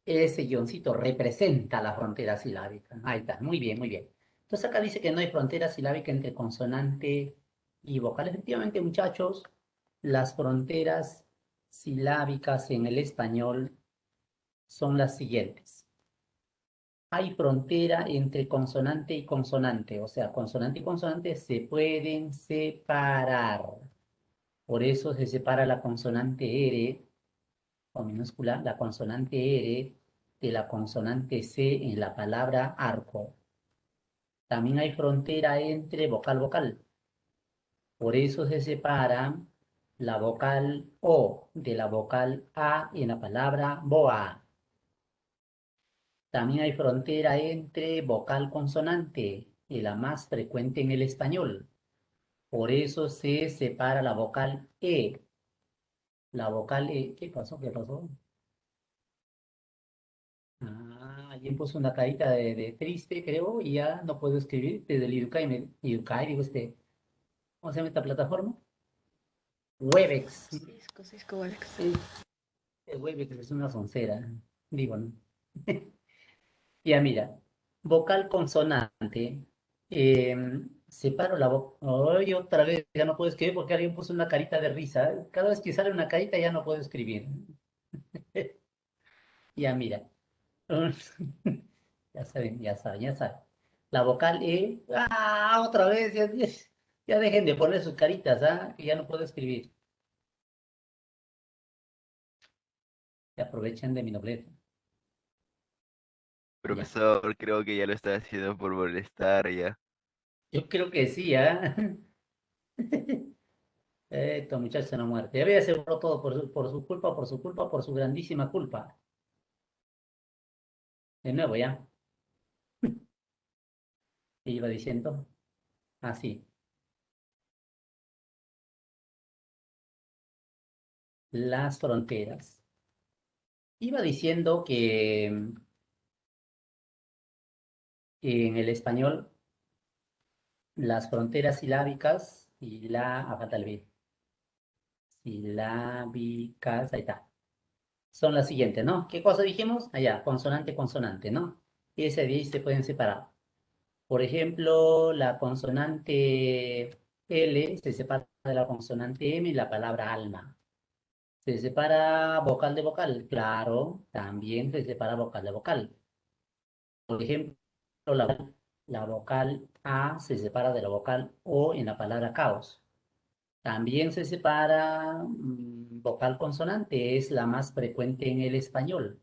Ese guioncito representa la frontera silábica. Ahí está, muy bien, muy bien. Entonces acá dice que no hay frontera silábica entre consonante y vocal. Efectivamente, muchachos, las fronteras silábicas en el español son las siguientes. Hay frontera entre consonante y consonante, o sea, consonante y consonante se pueden separar. Por eso se separa la consonante R, con minúscula, la consonante R de la consonante C en la palabra arco. También hay frontera entre vocal-vocal. Por eso se separa la vocal O de la vocal A en la palabra boa. También hay frontera entre vocal-consonante, y la más frecuente en el español. Por eso se separa la vocal E. La vocal E. ¿Qué pasó? ¿Qué pasó? Alguien puso una carita de triste, creo, y ya no puedo escribir desde el Iukai, digo ¿cómo se llama esta plataforma? Webex. Cisco, Webex. Sí, el Webex es una soncera, digo, ¿no? Ya mira, vocal consonante, separo la boca. Hoy otra vez ya no puedo escribir porque alguien puso una carita de risa. Cada vez que sale una carita ya no puedo escribir. Ya mira. Ya saben, ya saben, ya saben. La vocal E. Otra vez, ya dejen de poner sus caritas, que ya no puedo escribir. Se aprovechen de mi nobleza. Profesor, creo que ya lo está haciendo por molestar ya. Yo creo que sí, Estos muchachos se han muerto. Ya había seguro todo por su culpa, por su culpa, por su grandísima culpa. De nuevo, ya. ¿Qué iba diciendo? Así. Las fronteras. Iba diciendo que en el español las fronteras silábicas y silábicas, ahí está. Son las siguientes, ¿no? ¿Qué cosa dijimos? Allá, consonante, consonante, ¿no? Y ese de ahí se pueden separar. Por ejemplo, la consonante L se separa de la consonante M en la palabra alma. ¿Se separa vocal de vocal? Claro, también se separa vocal de vocal. Por ejemplo, la vocal A se separa de la vocal O en la palabra caos. También se separa vocal consonante, es la más frecuente en el español.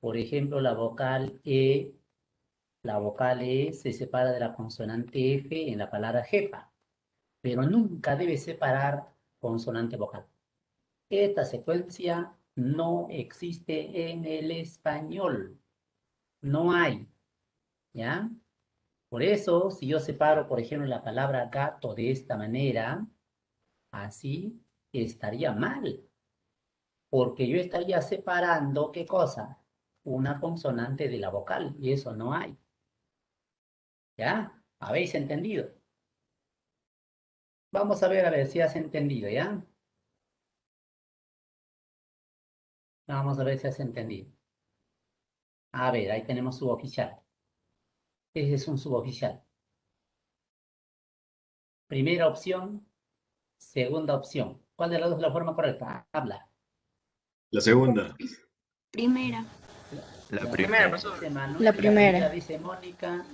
Por ejemplo, la vocal E se separa de la consonante F en la palabra jefa, pero nunca debe separar consonante vocal. Esta secuencia no existe en el español. No hay, ¿ya? Por eso, si yo separo, por ejemplo, la palabra gato de esta manera, así estaría mal, porque yo estaría separando, ¿qué cosa? Una consonante de la vocal, y eso no hay. ¿Ya? ¿Habéis entendido? Vamos a ver si has entendido, ¿ya? Vamos a ver si has entendido. A ver, ahí tenemos suboficial. Ese es un suboficial. Primera opción, segunda opción. ¿Cuál de las dos es la forma correcta? Habla. La segunda. Primera. La La primera. profesor. dice Manu, La primera. dice Mónica.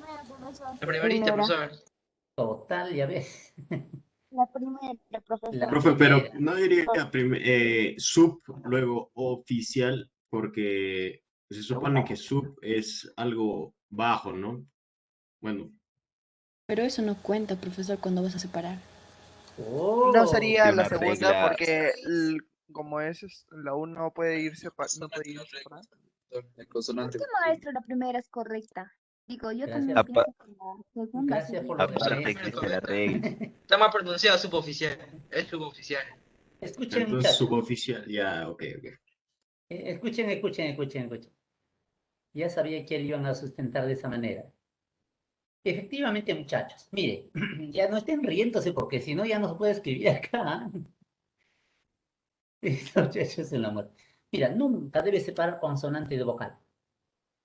La primerita, profesor. Total, ya ves. La primera, profesor. La Profe, pero primera. no diría sub, luego oficial, porque se supone que sub es algo bajo, ¿no? Bueno, Pero eso no cuenta, profesor, cuando vas a separar. Oh, No sería Tiene la una segunda regla. porque como la 1 no puede ir no puede ir separada. El consonante. Sí, maestro, la primera es correcta. Digo, yo Gracias. también pienso que la segunda Gracias sí. por lo Aparte maestro. existe la regla. Está mal pronunciado suboficial. Es suboficial. Escuchen, entonces muchachos. suboficial, ya, ok, ok. Escuchen. Ya sabía que iban a sustentar de esa manera. Efectivamente, muchachos, mire, ya no estén riéndose porque si no ya no se puede escribir acá. Estos muchachos en la muerte. Mira, nunca debe separar consonante de vocal,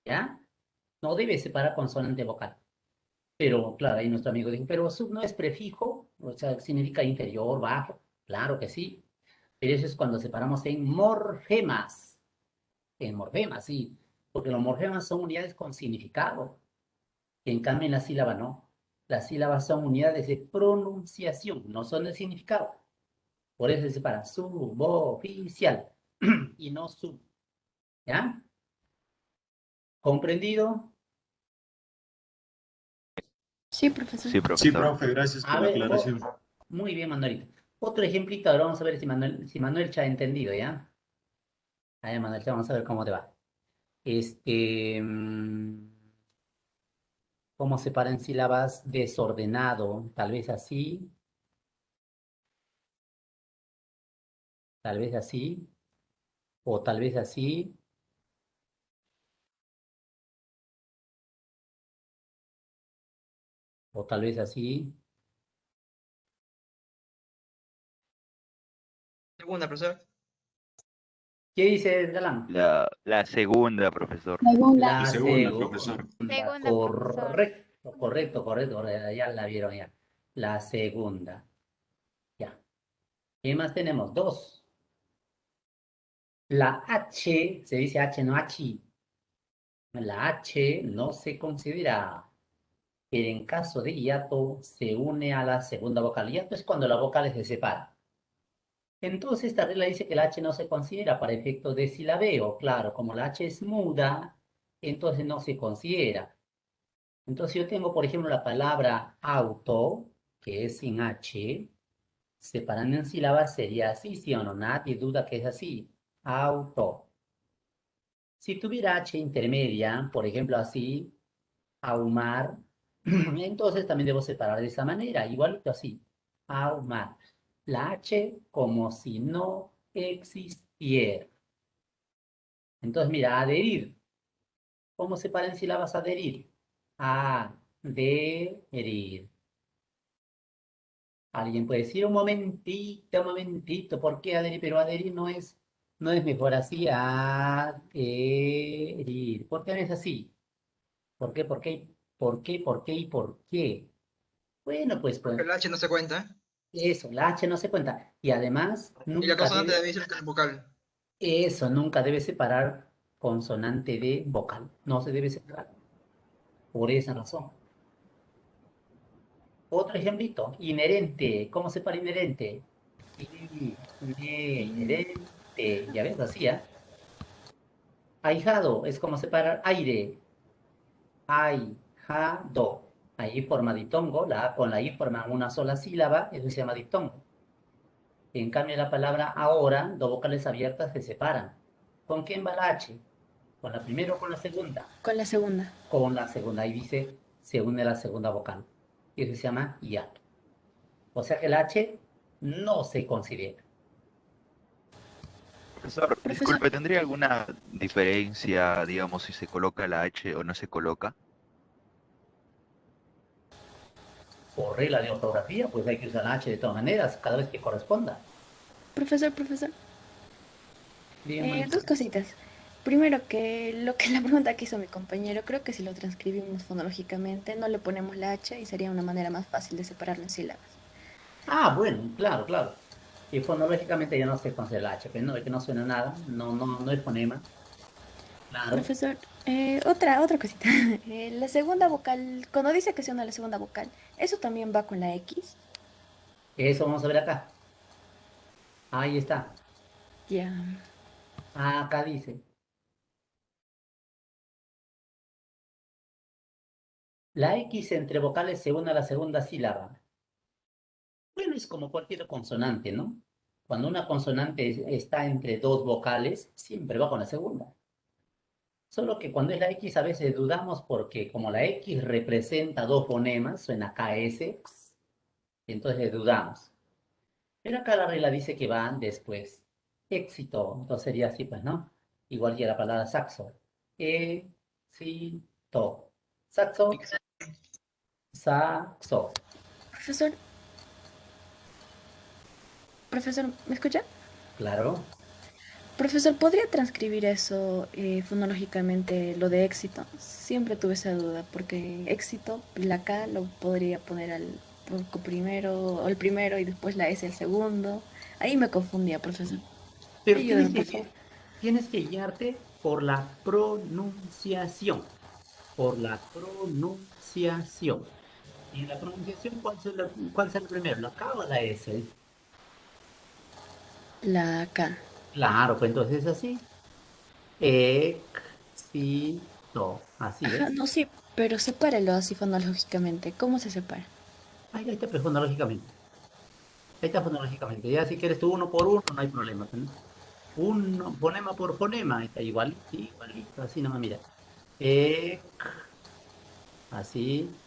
¿ya? No debe separar consonante vocal. Pero, claro, ahí nuestro amigo dijo, pero sub no es prefijo, o sea, significa inferior, bajo. Claro que sí. Pero eso es cuando separamos en morfemas. En morfemas, sí. porque los morfemas son unidades con significado, en cambio en la sílaba no. Las sílabas son unidades de pronunciación, no son de significado. Por eso se separa suboficial y no sub. ¿Ya? ¿Comprendido? Sí, profesor. Sí, Sí, profesor. profe, gracias A por la ver, aclaración. muy bien, Manuelito. Otro ejemplito, ahora vamos a ver si Manuel ya ha entendido, ¿ya? A ver, Manuel, vamos a ver cómo te va. ¿Cómo se paran sílabas? Desordenado, tal vez así, tal vez así, o tal vez así, o tal vez así. Segunda, profesor. ¿Qué dice Galán? La segunda, profesor. Segunda. La Segunda, segunda, profesor. Segunda, profesor. correcto, ya la vieron ya. La segunda, ya. ¿Qué más tenemos? Dos. La H, se dice H, no H. La H no se considera, pero en caso de hiato se une a la segunda vocal. Hiato es cuando las vocales se separan. Entonces esta regla dice que la H no se considera para efectos de silabeo. Claro, como la H es muda, entonces no se considera. Entonces yo tengo, por ejemplo, la palabra auto, que es sin H, separando en sílabas sería así, ¿sí o no? Nadie duda que es así. Auto. Si tuviera H intermedia, por ejemplo, así, ahumar, entonces también debo separar de esa manera, igualito así. Ahumar. La H como si no existiera. Entonces, mira, adherir. ¿Cómo se paran sílabas adherir? Adherir. Alguien puede decir un momentito, ¿por qué adherir? Pero adherir no es mejor así, adherir. ¿Por qué no es así? ¿Por qué, por qué, por qué, por qué y por qué? Bueno, pues Porque el H no se cuenta. eso, la H no se cuenta. Y además, Y la consonante debe ser el vocal. nunca debe separar consonante de vocal. No se debe separar. Por esa razón. Otro ejemplito, inherente. ¿Cómo se para inherente? Inherente. Ya ves, así, ¿ah? Ahijado es como separar aire. Ahijado. Ahí forma ditongo. La A con la I forman una sola sílaba. Eso se llama diptongo. En cambio, la palabra ahora, dos vocales abiertas se separan. ¿Con quién va la H? ¿Con la primera o con la segunda? Con la segunda. Con la segunda. Ahí dice, se une la segunda vocal. Y eso se llama hiato. O sea que la H no se considera. Profesor, Profesor, disculpe, ¿tendría alguna diferencia, digamos, si se coloca la H o no se coloca? Por regla de ortografía, pues hay que usar la H de todas maneras, cada vez que corresponda. profesor. Bien, Dos cositas. Primero, que la pregunta que hizo mi compañero, creo que si lo transcribimos fonológicamente, no le ponemos la H y sería una manera más fácil de separarlo en sílabas. bueno, claro. Y fonológicamente ya no se considera la H, pero no, es que no suena nada, no es fonema. Claro, Profesor, otra cosita. La segunda vocal, cuando dice que se une la segunda vocal, ¿eso también va con la X? eso vamos a ver acá. Ahí está. Ya. Acá dice. La X entre vocales se une a la segunda sílaba. Bueno, es como cualquier consonante, ¿no? Cuando una consonante está entre dos vocales, siempre va con la segunda. Solo que cuando es la X a veces dudamos porque como la X representa dos fonemas, suena KS, entonces dudamos. Pero acá la regla dice que van después. Éxito, entonces sería así, pues, ¿no? Igual que la palabra saxo. Éxito. Saxo, saxo. Profesor, profesor, ¿me escucha? Claro. Profesor, ¿podría transcribir eso fonológicamente, lo de éxito? Siempre tuve esa duda, porque éxito, la K lo podría poner al primero, o el primero y después la S el segundo. Ahí me confundía, profesor. Pero Ayúdame, por favor. tienes que guiarte por la pronunciación. Por la pronunciación. Y en la pronunciación, ¿cuál será primero? ¿La K o la S? La K. Claro, pues entonces es así. Éxito. Así Ajá, ves. no, sí, pero sepárelo así fonológicamente. ¿Cómo se separa? Ahí está, pues fonológicamente. Ahí está fonológicamente. Ya si quieres tú uno por uno, no hay problema, pues, ¿no? Uno, fonema por fonema, ahí está igualito, igualito, así nomás, mira. Ec, así.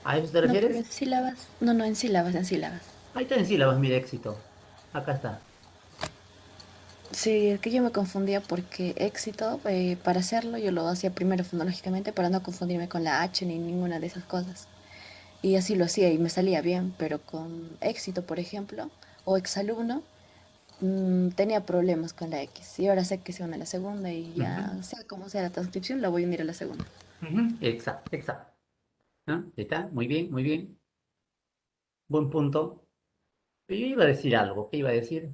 ¿A eso te No, pero en refieres? sílabas. No, no, en sílabas, en sílabas. Ahí está en sílabas, mira, éxito. Acá está. Sí, es que yo me confundía porque éxito, para hacerlo, yo lo hacía primero fonológicamente para no confundirme con la H ni ninguna de esas cosas. Y así lo hacía y me salía bien, pero con éxito, por ejemplo, o exalumno, tenía problemas con la X. Y ahora sé que se une a la segunda y Ujú, ya, sea como sea la transcripción, la voy a unir a la segunda. ujú, exacto, exacto. ¿No? Ahí está, muy bien, muy bien. Buen punto. Pero yo iba a decir algo, ¿qué iba a decir?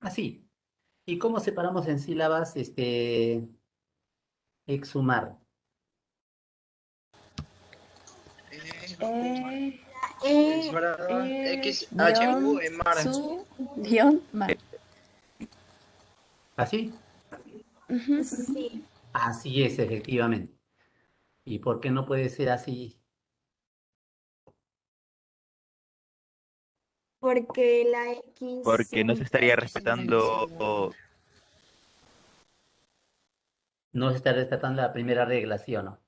Así. ¿Y cómo separamos en sílabas exhumar? E, Es verdad. X, H, U, guión, Mar. su, guión, mar. ¿Así? Ujú. Así es, efectivamente. ¿Y por qué no puede ser así? Porque la X Porque no se estaría Porque se une a la respetando. segunda. No se está respetando la primera regla, ¿sí o no?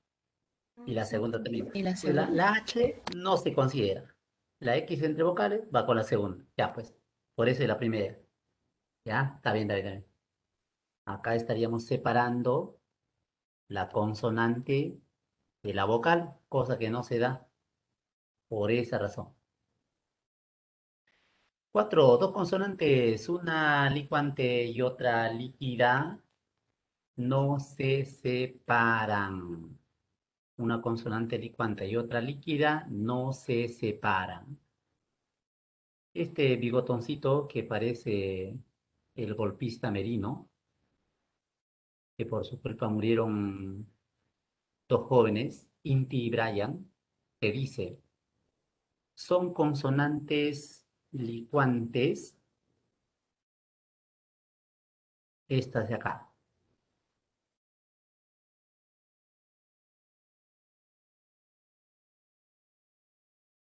Y la segunda también. Y la Pues la, segunda. la H no se considera. La X entre vocales va con la segunda. Ya, pues. Por eso es la primera. ¿Ya? Está bien, está bien, está bien. Acá estaríamos separando la consonante de la vocal, cosa que no se da por esa razón. Cuatro, dos consonantes, una licuante y otra líquida, no se separan. Una consonante licuante y otra líquida no se separan. Este bigotoncito que parece el golpista Merino, que por su culpa murieron dos jóvenes, Inti y Brian, que dice, son consonantes licuantes estas de acá.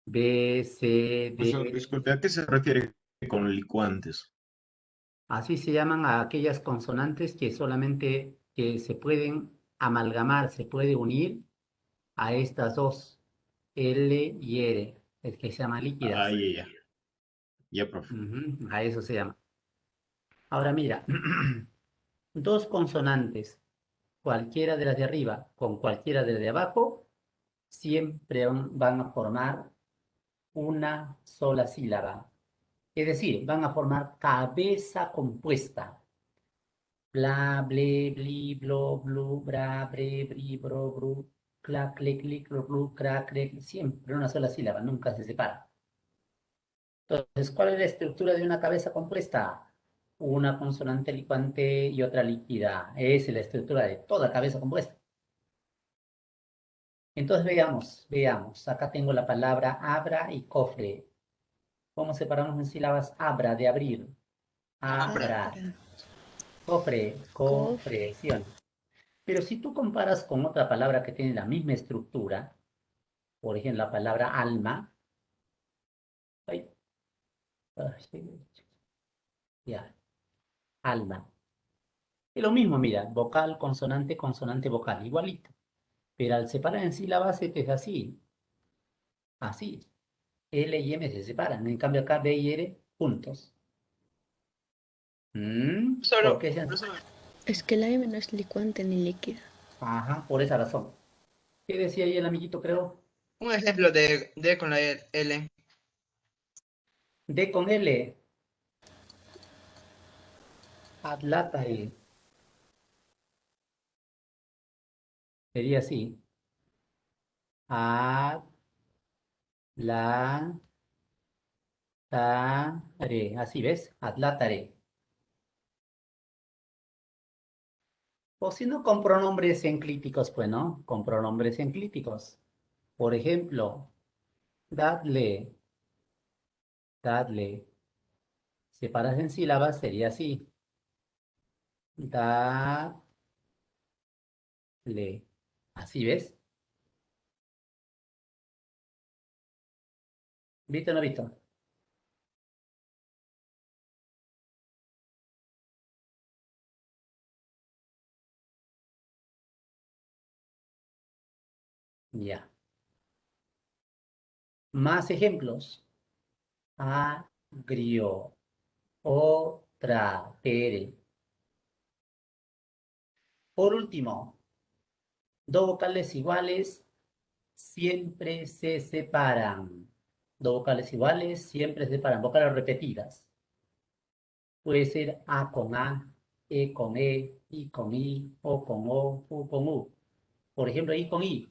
B, C, Profesor, D. disculpe, ¿a qué se refiere con licuantes? Así se llaman a aquellas consonantes que solamente que se pueden amalgamar, se puede unir a estas dos, L y R, es que se llaman Ah, líquidas. ya, ya. Ya, profe. Ujú, a eso se llama. Ahora mira, dos consonantes, cualquiera de las de arriba con cualquiera de las de abajo, siempre van a formar una sola sílaba. Es decir, van a formar cabeza compuesta. Bla, ble, bli, blo, blu, bra, bre, bri, bro, bru, cla, cle, clic, clu, clu, cra, cre, siempre una sola sílaba, nunca se separa. Entonces, ¿cuál es la estructura de una cabeza compuesta? Una consonante licuante y otra líquida. Esa es la estructura de toda cabeza compuesta. Entonces, veamos. Acá tengo la palabra abra y cofre. ¿Cómo separamos en sílabas? Abra, de abrir. Abra. Abra, Cofre, cof, cofre, ¿sí o no? Pero si tú comparas con otra palabra que tiene la misma estructura, por ejemplo, la palabra alma, ay, ay, ya, alma. Es lo mismo, mira, vocal, consonante, consonante, vocal, igualito. Pero al separar en sílabas es así, así. L y M se separan. En cambio acá B y R juntos. ¿Por Solo, qué? profesor, es que la M no es licuante ni líquida. Ajá, por esa razón. ¿Qué decía ahí el amiguito, creo? un ejemplo de D con la L. D con L, adlátae, sería así. A, la, Tare. Así ves, adlatare. O si no, con pronombres enclíticos, pues, ¿no? Con pronombres enclíticos. Por ejemplo, dadle, dadle. Separas en sílabas, sería así. Dale. Así ves. ¿Viste o no visto? Ya. Más ejemplos. Agrio. Otra. Pere. Por último, dos vocales iguales siempre se separan. Dos vocales iguales siempre se separan. Vocales repetidas. Puede ser A con A, E con E, I con I, O con O, U con U. Por ejemplo, I con I.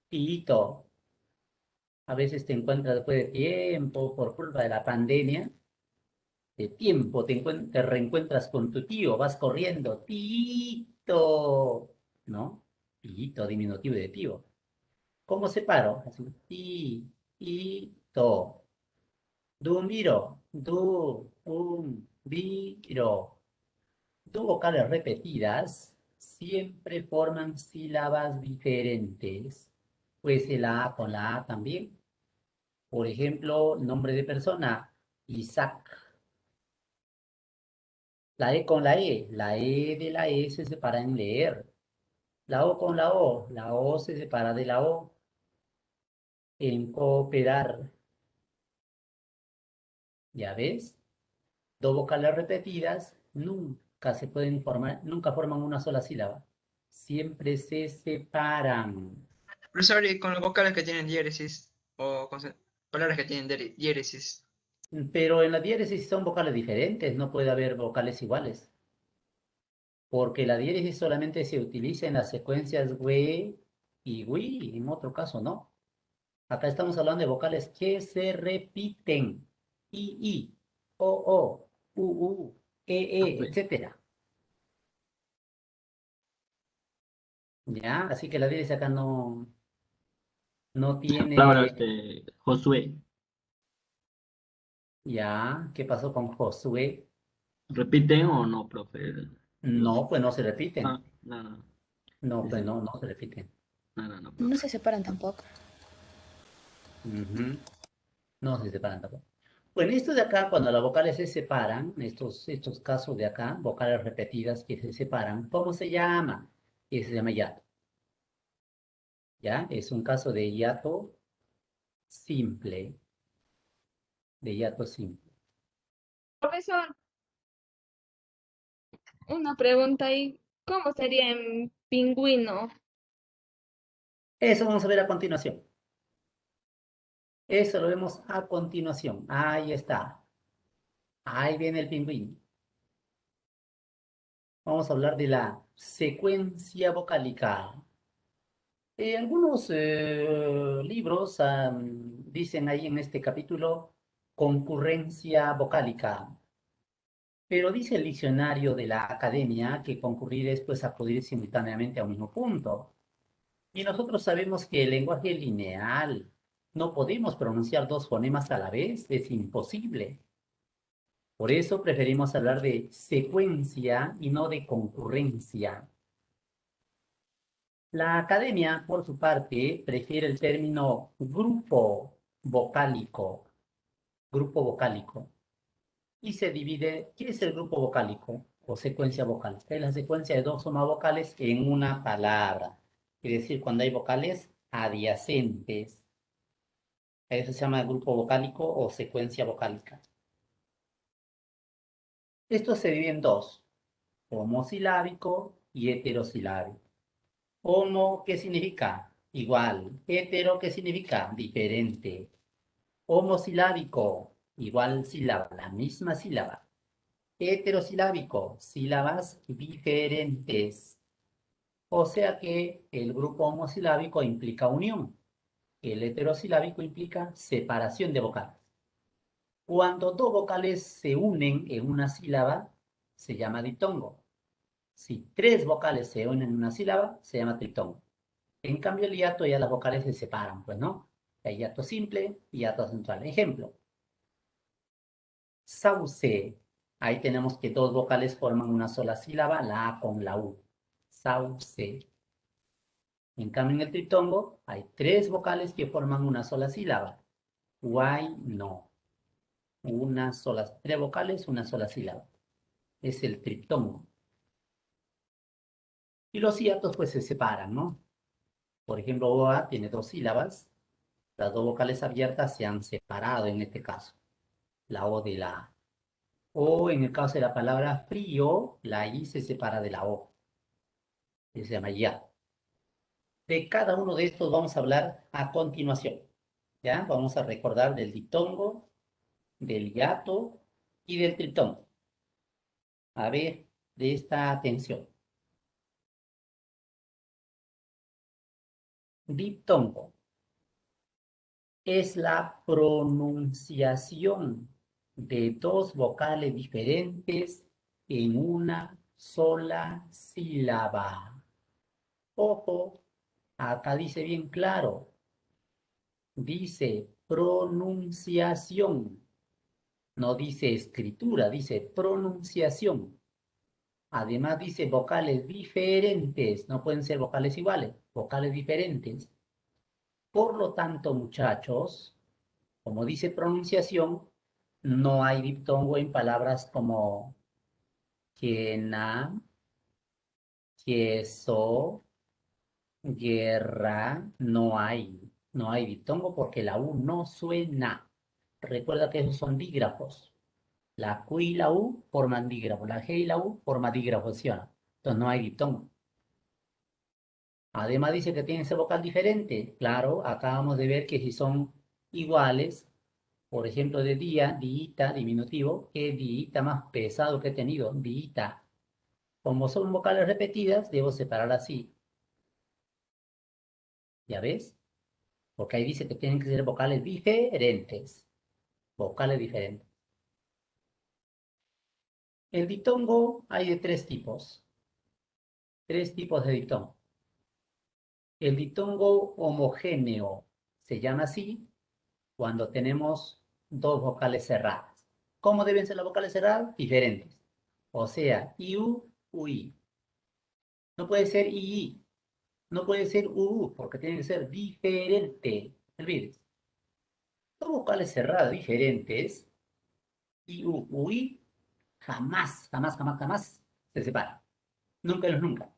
Ito. A veces te encuentras después de tiempo, por culpa de la pandemia, de tiempo, te reencuentras con tu tío, vas corriendo, Tito, ¿no? Tito, diminutivo de tío. ¿Cómo separo? Así, ti, ito. Dumbiro, biro. Dos vocales repetidas siempre forman sílabas diferentes. Puede ser la A con la A también. Por ejemplo, nombre de persona, Isaac. La E con la E. La E de la E se separa en leer. La O con la O. La O se separa de la O en cooperar. ¿Ya ves? Dos vocales repetidas nunca se pueden formar, nunca forman una sola sílaba. Siempre se separan. Profesor, y con los vocales que tienen diéresis o palabras que tienen diéresis. Pero en la diéresis son vocales diferentes, no puede haber vocales iguales. Porque la diéresis solamente se utiliza en las secuencias we y wi, en otro caso no. Acá estamos hablando de vocales que se repiten. I, o, u, etcétera. ¿Ya? Así que la diéresis acá no Palabra, tiene... Josué. ¿Ya? ¿Qué pasó con Josué? ¿Repiten o no, profe? No, pues no se repiten. No, no. No, pues Dice, no se repiten. no, No profe. se separan tampoco. Ujú. No se separan tampoco. Bueno, esto de acá, cuando las vocales se separan, estos casos de acá, vocales repetidas que se separan, ¿cómo se llama? Y se llama hiato. ¿Ya? Es un caso de hiato simple. De hiato simple. Profesor, una pregunta ahí. ¿Cómo sería en pingüino? Eso vamos a ver a continuación. Eso lo vemos a continuación. Ahí está. Ahí viene el pingüino. Vamos a hablar de la secuencia vocálica. Algunos libros dicen ahí en este capítulo concurrencia vocálica, pero dice el diccionario de la academia que concurrir es pues acudir simultáneamente a un mismo punto. Y nosotros sabemos que el lenguaje es lineal. No podemos pronunciar dos fonemas a la vez, es imposible. Por eso preferimos hablar de secuencia y no de concurrencia. La academia, por su parte, prefiere el término grupo vocálico, y se divide. ¿Qué es el grupo vocálico o secuencia vocálica? Es la secuencia de dos o más vocales en una palabra. Es decir, cuando hay vocales adyacentes. Eso se llama grupo vocálico o secuencia vocálica. Esto se divide en dos, homosilábico y heterosilábico. Homo, ¿qué significa? Igual. Hetero, ¿qué significa? Diferente. Homosilábico, igual sílaba, la misma sílaba. Heterosilábico, sílabas diferentes. O sea que el grupo homosilábico implica unión. El heterosilábico implica separación de vocales. Cuando dos vocales se unen en una sílaba, se llama diptongo. Si tres vocales se unen en una sílaba, se llama triptongo. En cambio, el hiato ya las vocales se separan, pues, ¿no? Hay hiato simple y hiato acentual. Ejemplo. Sauce. Ahí tenemos que dos vocales forman una sola sílaba, la A con la U. Sauce. En cambio, en el triptongo hay tres vocales que forman una sola sílaba. Guay, no. Tres vocales, una sola sílaba. Es el triptongo. Y los hiatos pues se separan, ¿no? Por ejemplo, OA tiene dos sílabas. Las dos vocales abiertas se han separado en este caso. La O de la A. O en el caso de la palabra frío, la I se separa de la O. Se llama ya. De cada uno de estos vamos a hablar a continuación. ¿Ya? Vamos a recordar del diptongo, del hiato y del triptongo. A ver, de esta atención. Diptongo es la pronunciación de dos vocales diferentes en una sola sílaba. Ojo, acá dice bien claro. Dice pronunciación. No dice escritura, dice pronunciación. Además dice vocales diferentes. No pueden ser vocales iguales, vocales diferentes. Por lo tanto, muchachos, como dice pronunciación, no hay diptongo en palabras como quena, queso, guerra. No hay diptongo porque la U no suena. Recuerda que esos son dígrafos. La Q y la U forman dígrafo. La G y la U forman dígrafo, ¿sí o no? Entonces no hay diptongo. Además dice que tienen ese vocal diferente. Claro, acabamos de ver que si son iguales, por ejemplo, de día, diita, diminutivo, ¿qué diita más pesado que he tenido? Diita. Como son vocales repetidas, debo separar así. ¿Ya ves? Porque ahí dice que tienen que ser vocales diferentes. Vocales diferentes. El diptongo hay de tres tipos. Tres tipos de diptongo. El diptongo homogéneo se llama así cuando tenemos dos vocales cerradas. ¿Cómo deben ser las vocales cerradas? Diferentes. O sea, IU, UI. No puede ser II. No puede ser UU, porque tiene que ser diferente. No olvides. Dos vocales cerradas diferentes, IU, UI, jamás, jamás, jamás, jamás se separan. Nunca es nunca.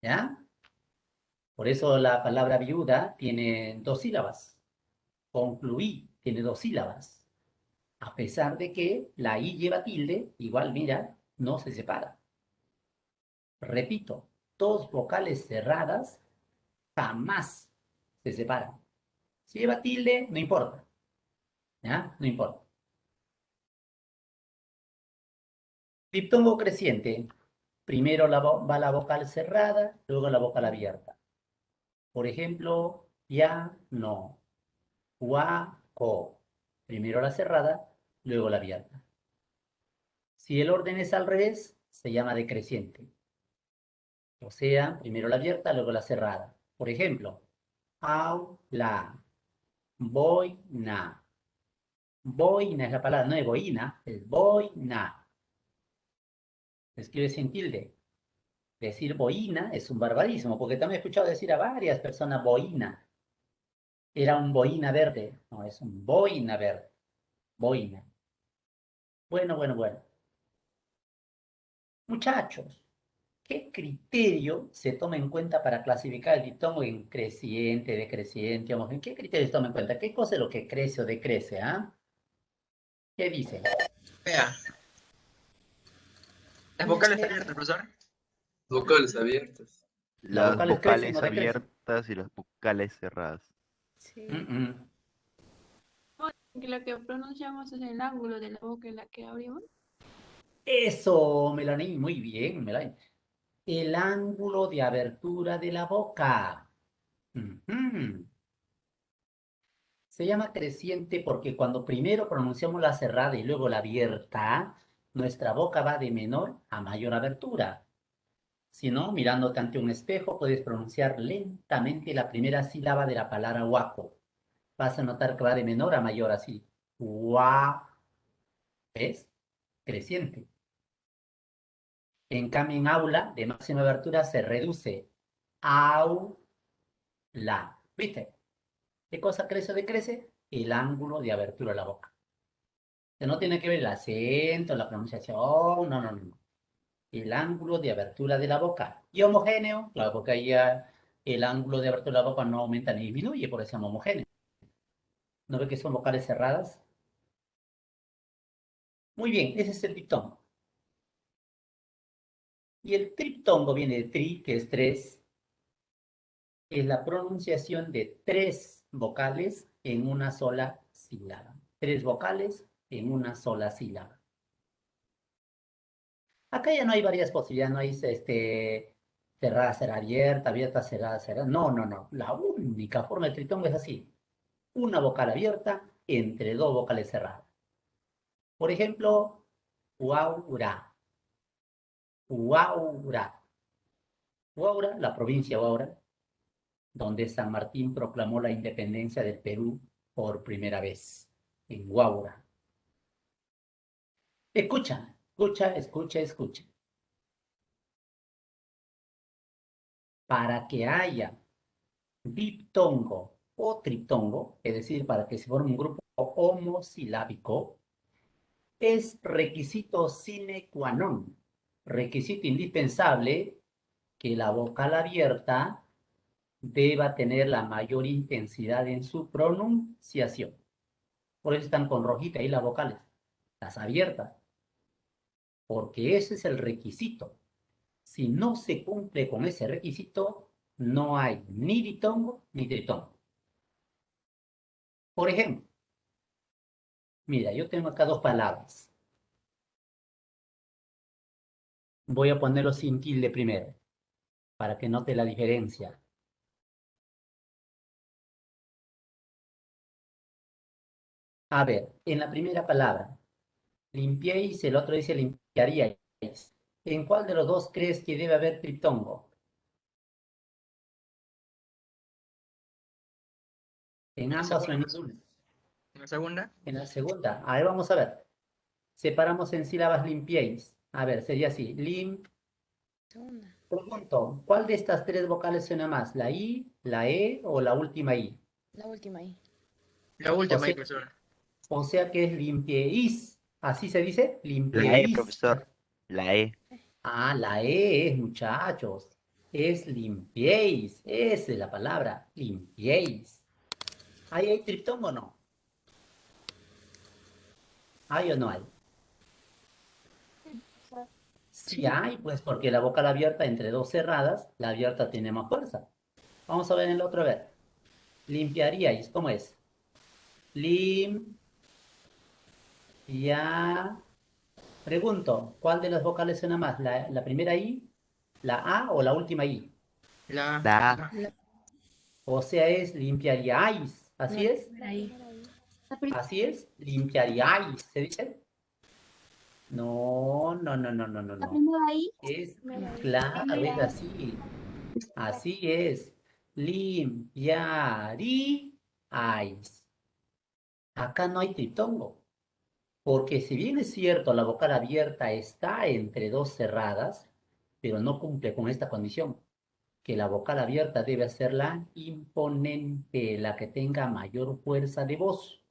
¿Ya? Por eso la palabra viuda tiene dos sílabas. Concluí tiene dos sílabas. A pesar de que la I lleva tilde, igual, mira, no se separa. Repito, dos vocales cerradas jamás se separan. Si lleva tilde, no importa. ¿Ya? No importa. Diptongo creciente. Primero va la vocal cerrada, luego la vocal abierta. Por ejemplo, ya, no. Gua, co. Primero la cerrada, luego la abierta. Si el orden es al revés, se llama decreciente. O sea, primero la abierta, luego la cerrada. Por ejemplo, aula, boina. Boina es la palabra, no es boina, es boina. Se escribe sin tilde. Decir boina es un barbarismo, porque también he escuchado decir a varias personas boina. Era un boina verde. No, es un boina verde. Boina. Bueno, bueno, bueno. Muchachos, ¿qué criterio se toma en cuenta para clasificar el diptongo en creciente, decreciente, homogéneo? ¿Qué criterio se toma en cuenta? ¿Qué cosa es lo que crece o decrece? ¿Ah? ¿Qué dicen? Vea, las vocales abiertas, profesor. Vocales abiertas. ¿Las Las vocales crecen vocales o decrecen? abiertas y las vocales cerradas. Sí. Que lo que pronunciamos es el ángulo de la boca en la que abrimos. Eso, Melanie, muy bien, Melanie. El ángulo de abertura de la boca. Ujú. Se llama creciente porque cuando primero pronunciamos la cerrada y luego la abierta, nuestra boca va de menor a mayor abertura. Si no, mirándote ante un espejo, puedes pronunciar lentamente la primera sílaba de la palabra guaco. Vas a notar que va de menor a mayor, así. Gua. ¿Ves? Creciente. En cambio, en aula, de máxima abertura, se reduce. Aula. ¿Viste? ¿Qué cosa crece o decrece? El ángulo de abertura de la boca. Que no tiene que ver el acento, la pronunciación, no, no, no. El ángulo de abertura de la boca. Y homogéneo, claro, porque ahí ya el ángulo de abertura de la boca no aumenta ni disminuye, por eso se llama homogéneo. ¿No ve que son vocales cerradas? Muy bien, ese es el diptongo. Y el triptongo viene de tri, que es tres. Es la pronunciación de tres vocales en una sola sílaba. Tres vocales en una sola sílaba. Acá ya no hay varias posibilidades, no hay cerrada será abierta, abierta cerrada será. No, no, no. La única forma del triptongo es así. Una vocal abierta entre dos vocales cerradas. Por ejemplo, Huaura. Huaura. Huaura, la provincia de Huaura, donde San Martín proclamó la independencia del Perú por primera vez. En Huaura. Escucha, escucha, escucha, escucha. Para que haya diptongo o triptongo, es decir, para que se forme un grupo homosilábico, es requisito sine qua non, requisito indispensable que la vocal abierta deba tener la mayor intensidad en su pronunciación. Por eso están con rojita ahí las vocales, las abiertas, porque ese es el requisito. Si no se cumple con ese requisito, no hay ni diptongo ni triptongo. Por ejemplo, mira, yo tengo acá dos palabras. Voy a ponerlo sin tilde primero, para que note la diferencia. A ver, en la primera palabra, limpiéis, el otro dice limpiaríais. ¿En cuál de los dos crees que debe haber triptongo? ¿En La ambas o en segunda. ninguna? ¿En la segunda? En la segunda. A ver, vamos a ver. Separamos en sílabas limpiéis. A ver, sería así. Segunda. Pregunto, ¿cuál de estas tres vocales suena más? ¿La I, la E o la última I? La última ahí. La O última ahí, sea, profesor. o sea que es limpiéis. ¿Así se dice? La E, Limpiéis. profesor. La E. Ah, la E es, muchachos. Es limpiéis. Esa es la palabra. Limpiéis. ¿Ahí hay triptongo o no? ¿Hay o no hay? Sí hay, pues porque la vocal abierta entre dos cerradas, la abierta tiene más fuerza. Vamos a ver en el otro, a ver. Limpiaríais, ¿cómo es? Ya. Pregunto, ¿cuál de las vocales suena más? ¿La primera I, la A o la última I? La La A. La, O sea, es limpiaríais. no, ¿Así es? ahí. Así es, limpiaríais, ¿se dice? No, no, no, no, no, no, no. Es claro, es así. Así es. Limpiaríais. Acá no hay triptongo. Porque si bien es cierto, la vocal abierta está entre dos cerradas, pero no cumple con esta condición, que la vocal abierta debe ser la imponente, la que tenga mayor fuerza de voz.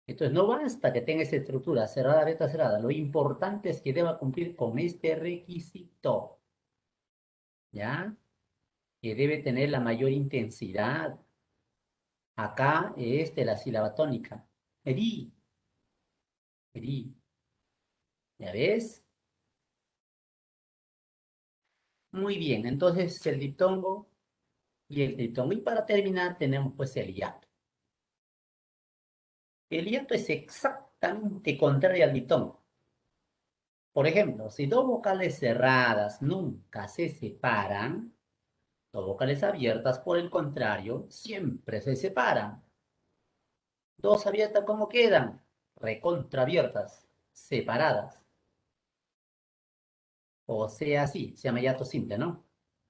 Entonces, no basta que tenga esa estructura cerrada, abierta, cerrada. Lo importante es que deba cumplir con este requisito, ¿ya? Que debe tener la mayor intensidad. Acá, la sílaba tónica. Eri, eri. ¿Ya ves? Muy bien, entonces el diptongo y el triptongo. Y para terminar tenemos pues el hiato. El hiato es exactamente contrario al diptongo. Por ejemplo, si dos vocales cerradas nunca se separan, dos vocales abiertas, por el contrario, siempre se separan. Dos abiertas, ¿cómo quedan? Recontraabiertas, separadas. O sea, así, se llama hiato simple, ¿no?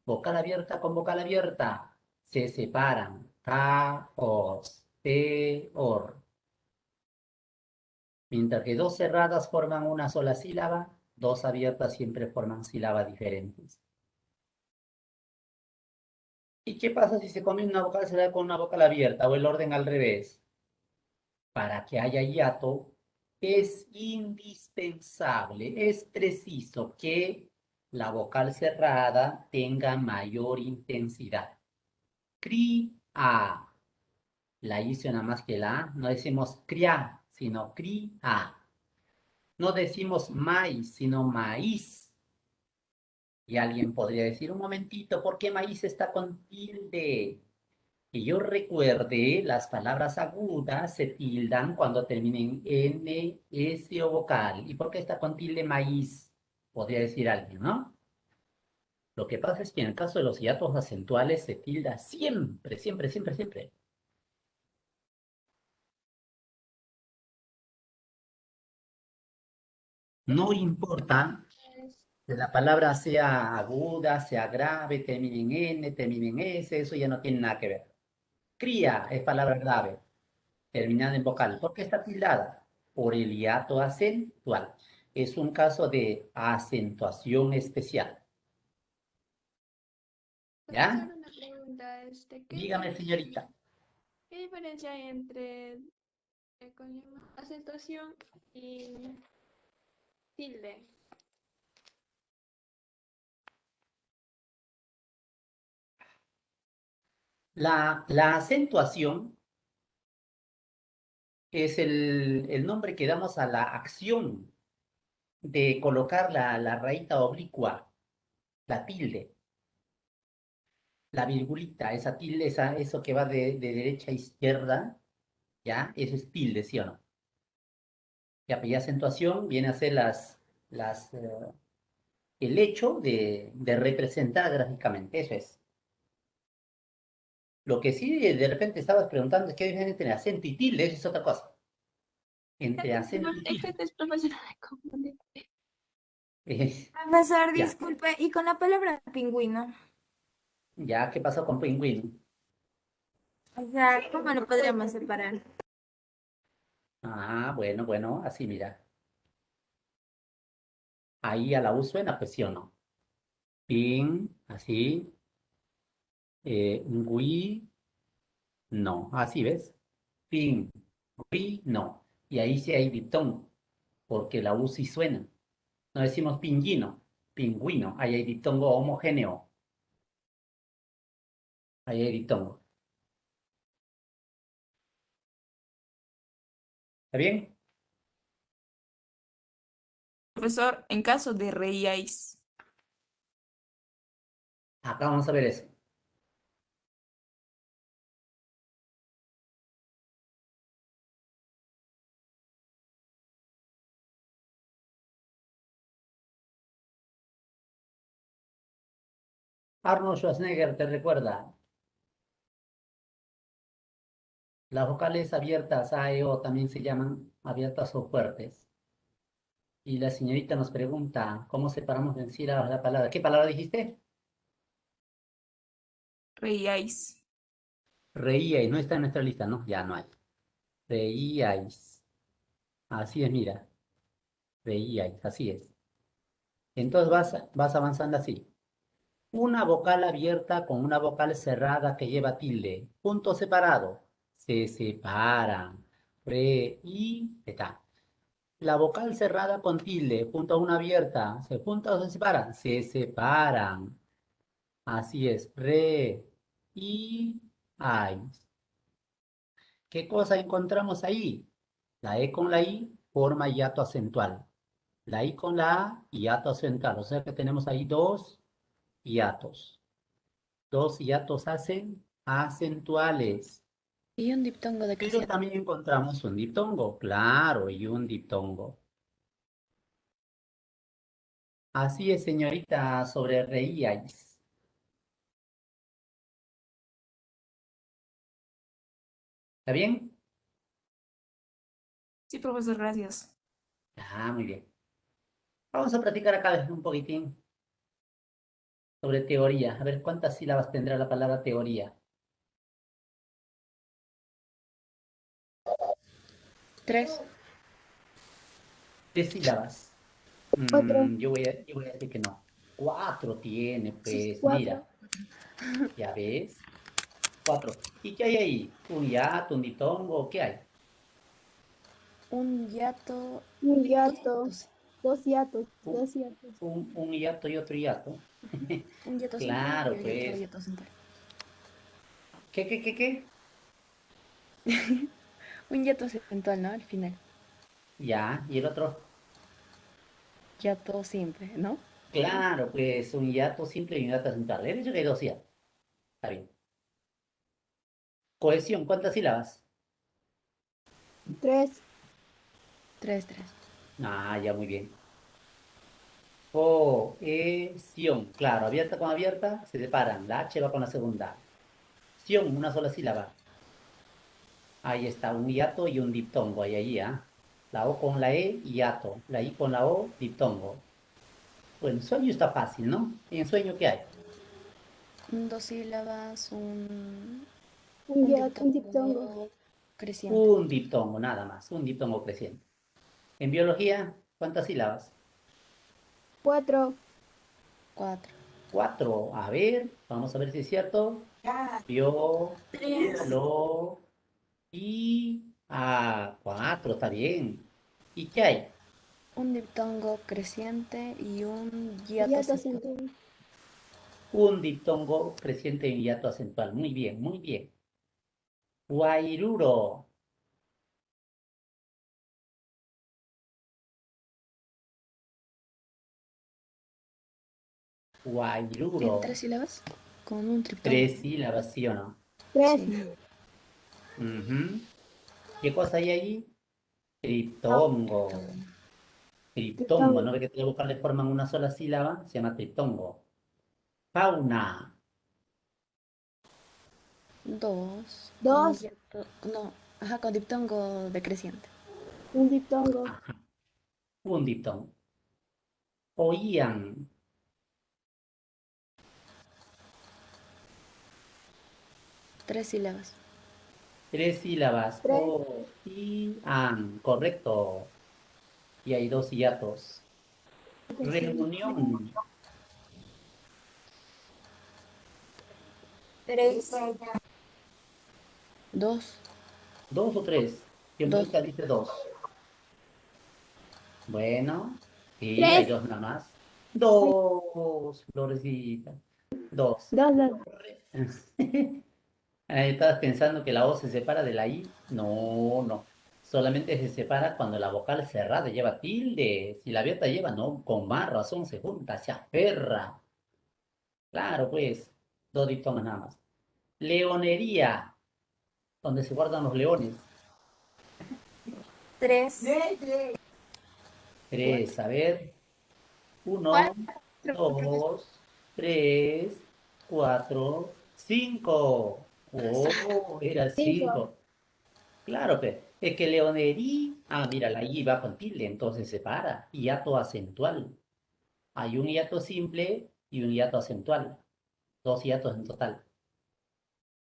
Vocal abierta con vocal abierta se separan. Ca, os, te, or. Mientras que dos cerradas forman una sola sílaba, dos abiertas siempre forman sílabas diferentes. ¿Y qué pasa si se combina una vocal cerrada con una vocal abierta o el orden al revés? Para que haya hiato, es indispensable, es preciso que la vocal cerrada tenga mayor intensidad. Cri, a. La I suena más que la A. No decimos cria, sino cri, a. No decimos maíz, sino maíz. Y alguien podría decir, un momentito, ¿por qué maíz está con tilde? Que yo recuerde, las palabras agudas se tildan cuando terminen en N, S o vocal. ¿Y por qué está con tilde maíz? Podría decir alguien, ¿no? Lo que pasa es que en el caso de los hiatos acentuales se tilda siempre, siempre, siempre, siempre. No importa que la palabra sea aguda, sea grave, termine en N, termine en S, eso ya no tiene nada que ver. Cría es palabra grave, terminada en vocal. ¿Por qué está tildada? Por el hiato acentual. Es un caso de acentuación especial. Profesor, ¿Ya? una pregunta, Dígame, señorita. ¿qué diferencia hay entre ¿cómo se llama? Acentuación y tilde? La acentuación es el nombre que damos a la acción de colocar la rayita oblicua, la tilde. La virgulita, esa tilde, eso que va de derecha a izquierda, ¿ya? Eso es tilde, ¿sí o no? Ya, pues, y acentuación viene a ser el hecho de representar gráficamente, eso es. Lo que sí de repente estabas preguntando es qué diferencia entre acento y tilde, eso es otra cosa. Entre acento y tilde. Profesor, me confundí. Profesor, Ya, disculpe, ¿y con la palabra pingüino? ya, ¿qué pasó con pingüino? O sea, ¿cómo lo podríamos separar? Ah, bueno, bueno, así mira. Ahí a la U suena, pues sí o no. Ping, así. Ngui, no, así ves. Ping, pi, no. Y ahí sí hay diptongo, porque la U sí suena. No decimos pingüino, pingüino. Ahí hay diptongo homogéneo. Ahí hay diptongo. ¿Está bien? Profesor, en caso de reíais, Acá vamos a ver eso. Arnold Schwarzenegger te recuerda. Las vocales abiertas A, E, O también se llaman abiertas o fuertes. Y la señorita nos pregunta, ¿cómo separamos en sílabas la palabra? ¿Qué palabra dijiste? reíais. Reíais, no está en nuestra lista, ¿no? Ya no hay. Reíais. Así es, mira. Reíais, así es. Entonces vas avanzando así. Una vocal abierta con una vocal cerrada que lleva tilde. Punto separado. Se separan. Re, y, está. La vocal cerrada con tilde, junto a una abierta, ¿se juntan o se separan? Se separan. Así es. Re, y, ay. ¿Qué cosa encontramos ahí? La E con la I forma hiato acentual. La I con la A, hiato acentual. O sea que tenemos ahí dos hiatos. Dos hiatos acentuales. Y un diptongo de Pero crecimiento. también encontramos un diptongo, claro, y un diptongo. Así es, señorita, sobre reíais. ¿Está bien? Sí, profesor, gracias. Ah, muy bien. Vamos a practicar acá un poquitín sobre teoría. A ver cuántas sílabas tendrá la palabra teoría. 3. 3 sílabas. Yo voy a decir que no. 4 tiene, pues, mira, ya ves. 4. ¿Y qué hay ahí? ¿Un hiato, un ditongo? ¿Qué hay? Un hiato. Un Dos hiato, hiatos. dos hiatos, Un, dos hiatos. un hiato y otro hiato. Un hiato simple y Claro, otro pues. hiato simple. ¿Qué? Un hiato acentual, ¿no? Al final. Ya, ¿y el otro? Hiato simple, ¿no? Claro, pues un hiato simple y un hiato acentual. He dicho que hay 2 hiatos. Está bien. Cohesión, ¿cuántas sílabas? 3, 3. Ah, ya, muy bien. Cohesión, claro, abierta con abierta se separan. La H va con la segunda. Sion, una sola sílaba. Ahí está, un hiato y un diptongo. Ahí, ¿ah? La O con la E, hiato. La I con la O, diptongo. Bueno, sueño está fácil, ¿no? ¿En sueño qué hay? 2 sílabas, un un hiato, un diptongo. diptongo creciente. Un diptongo, nada más. Un diptongo creciente. En biología, ¿cuántas sílabas? 4, 4. 4. A ver, vamos a ver si es cierto. Bio, lo, y... Ah, 4, está bien. ¿Y qué hay? Un diptongo creciente y un hiato hiato acentual. acentual. Un diptongo creciente en hiato acentual. Muy bien, muy bien. Guairuro. Guairuro. ¿Tiene 3 sílabas? Con un triptongo. 3 sílabas, ¿sí o no? 3, Sí. Ujú. ¿Qué cosa hay ahí? Triptongo. Triptongo, ¿no diptongo. ve que tres vocales forman una sola sílaba? Se llama triptongo. Fauna. 2. Un 2, hiato. No. Ajá, con diptongo decreciente. un diptongo. Ajá. Un diptongo. Oían. 3 sílabas. 3 sílabas. 3, Oían. Correcto. Y hay 2 hiatos. Reunión. 2. 2 o 3. Siempre 2. acá dice 2. Bueno, sí, hay 3, 2 nada más. 2, Florecita. 2. 2, 2. ¿Estabas pensando que la O se separa de la I? No, no. Solamente se separa cuando la vocal cerrada lleva tilde. Si la abierta lleva, no, con más razón se junta, se aferra. Claro, pues, 2 diptongas nada más. Leonería, donde se guardan los leones. 3. 3, a ver. 1, 4. 2, 3, 4, 5. Oh, era 5, 5. Claro, pero es que leonerí. Ah, mira, la I va con tilde, entonces se para. Hiato acentual. Hay un hiato simple y un hiato acentual. 2 hiatos en total.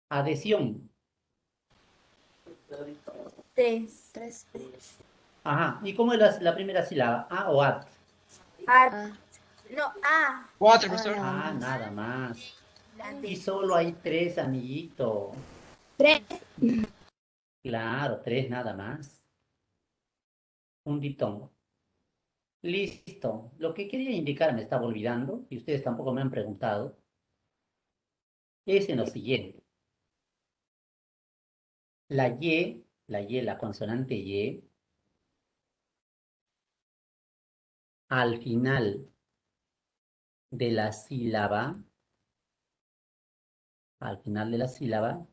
Adhesión. 3. 3. Ajá. ¿Y cómo es la primera sílaba? A o at. A. No, A. 4, A profesor. nada Ah, más. nada más. Y solo hay 3, amiguito. 3, Claro, 3 nada más. Un diptongo. Listo. Lo que quería indicar, me estaba olvidando, y ustedes tampoco me han preguntado, es en lo siguiente. La consonante Y, al final de la sílaba, al final de la sílaba,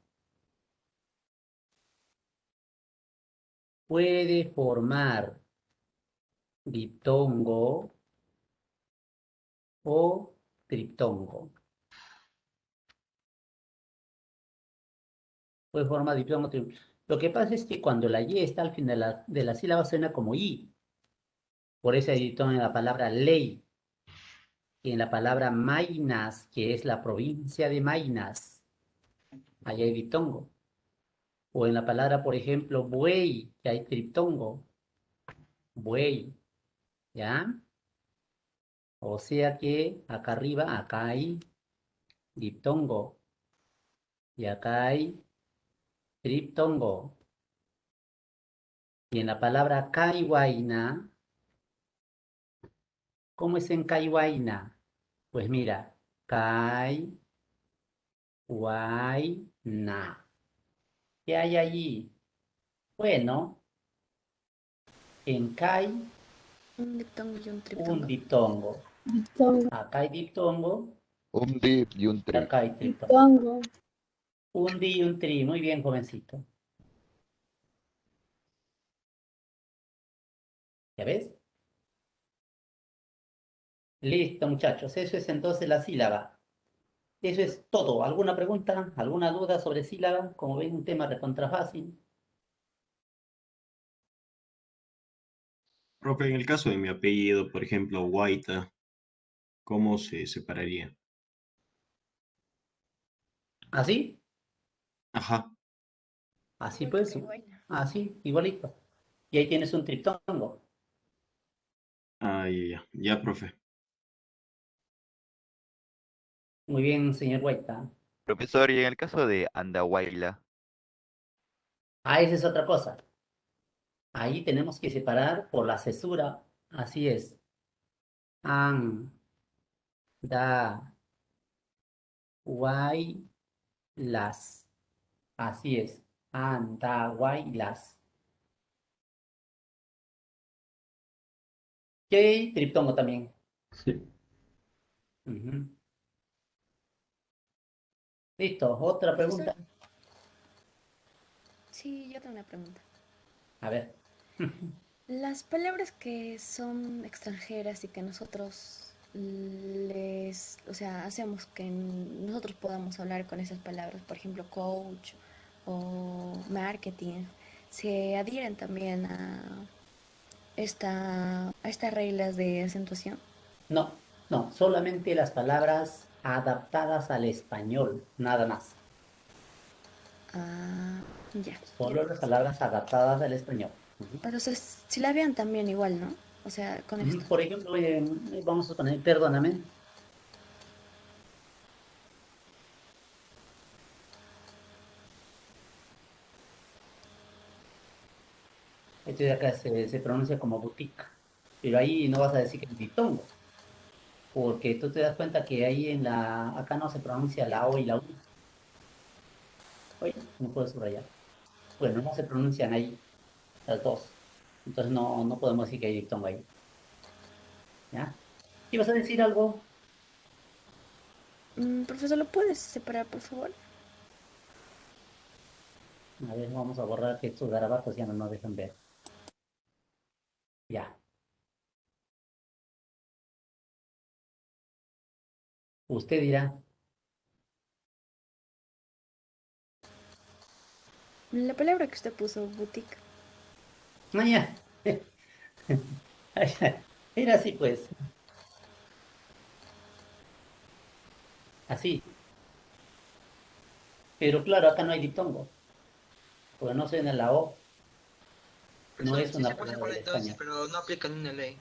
puede formar diptongo o triptongo. Puede formar diptongo o triptongo. Lo que pasa es que cuando la Y está al final de la sílaba suena como I. Por eso hay diptongo en la palabra ley y en la palabra Maynas, que es la provincia de Maynas. Ahí hay diptongo. O en la palabra, por ejemplo, buey, que hay triptongo. Buey, ¿ya? O sea que acá arriba, acá hay diptongo. Y acá hay triptongo. Y en la palabra caihuaina, ¿cómo es en caihuaina? Pues mira, caihuaina. ¿Qué hay allí? Bueno, en cai, Un diptongo y un un triptongo. diptongo. Diptongo. Acá hay diptongo Un dip y un y tri. acá hay triptongo. Diptongo. Un di y un tri. Muy bien, jovencito. ¿Ya ves? Listo, muchachos. Eso es entonces la sílaba. Eso es todo. ¿Alguna pregunta? ¿Alguna duda sobre sílaba? Como ven, un tema recontra fácil. Profe, en el caso de mi apellido, por ejemplo, Guaita, ¿cómo se separaría? ¿Así? Ajá. Así Igual que pues. caihuaina. Así, igualito. Y ahí tienes un triptongo. Ah, ya, profe. Muy bien, señor Huayta. Profesor, y en el caso de Andahuayla, Ah, esa es otra cosa. Ahí tenemos que separar por la cesura. Así es. An, da, guay, las. Así es. An, da, guay, las. ¿Qué triptongo también? Sí. Ujú. Listo. ¿Otra Profesor, pregunta? sí, yo tengo una pregunta. A ver. Las palabras que son extranjeras y que nosotros o sea, hacemos que nosotros podamos hablar con esas palabras, por ejemplo, coach o marketing, se adhieren también a estas reglas de acentuación. No, no. Solamente las palabras adaptadas al español. Nada más. Ah, ya, ya. Solo las palabras adaptadas al español. Ujú. Pero si la vean también igual, ¿no? O sea, con esto. Por ejemplo, vamos a poner, perdóname. Esto de acá se pronuncia como boutique. Pero ahí no vas a decir que es diptongo. Porque tú te das cuenta que ahí acá no se pronuncia la O y la U. Oye, no puedo subrayar. Bueno, no se pronuncian ahí las dos. Entonces no podemos decir que hay diptongo ahí. ¿Ya? ¿Ibas a decir algo? Profesor, ¿lo puedes separar, por favor? A ver, vamos a borrar que estos garabatos ya no nos dejan ver. Ya. Usted dirá. La palabra que usted puso, boutique. No, ya. Era así, pues. Así. Pero claro, acá no hay diptongo. Porque no suena la O. No Profesor, es sí se una puede palabra separar del entonces, español. pero no aplica ni una ley.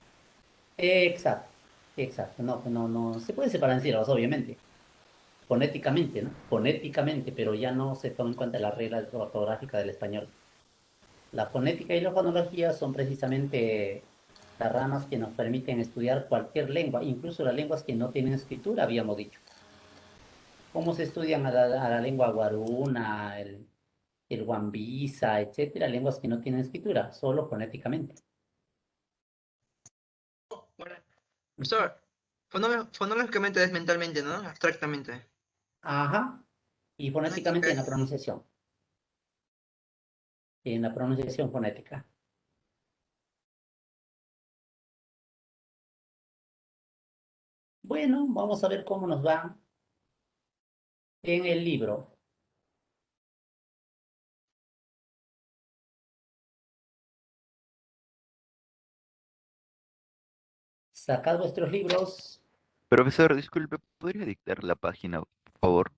Exacto. Exacto. No. Se puede separar en sílabas, obviamente. Fonéticamente, ¿no? Fonéticamente, pero ya no se toma en cuenta las reglas ortográficas del español. La fonética y la fonología son precisamente las ramas que nos permiten estudiar cualquier lengua, incluso las lenguas que no tienen escritura, habíamos dicho. ¿Cómo se estudian a la lengua guaruna, el guambisa, etcétera? Lenguas que no tienen escritura, solo fonéticamente. Bueno, Ujú. profesor, fonológicamente es mentalmente, ¿no? Abstractamente. Ajá. Y Fonética fonéticamente en la es... pronunciación. En la pronunciación fonética. Bueno, vamos a ver cómo nos va en el libro. Sacad vuestros libros. Profesor, disculpe, ¿podría dictar la página, por favor?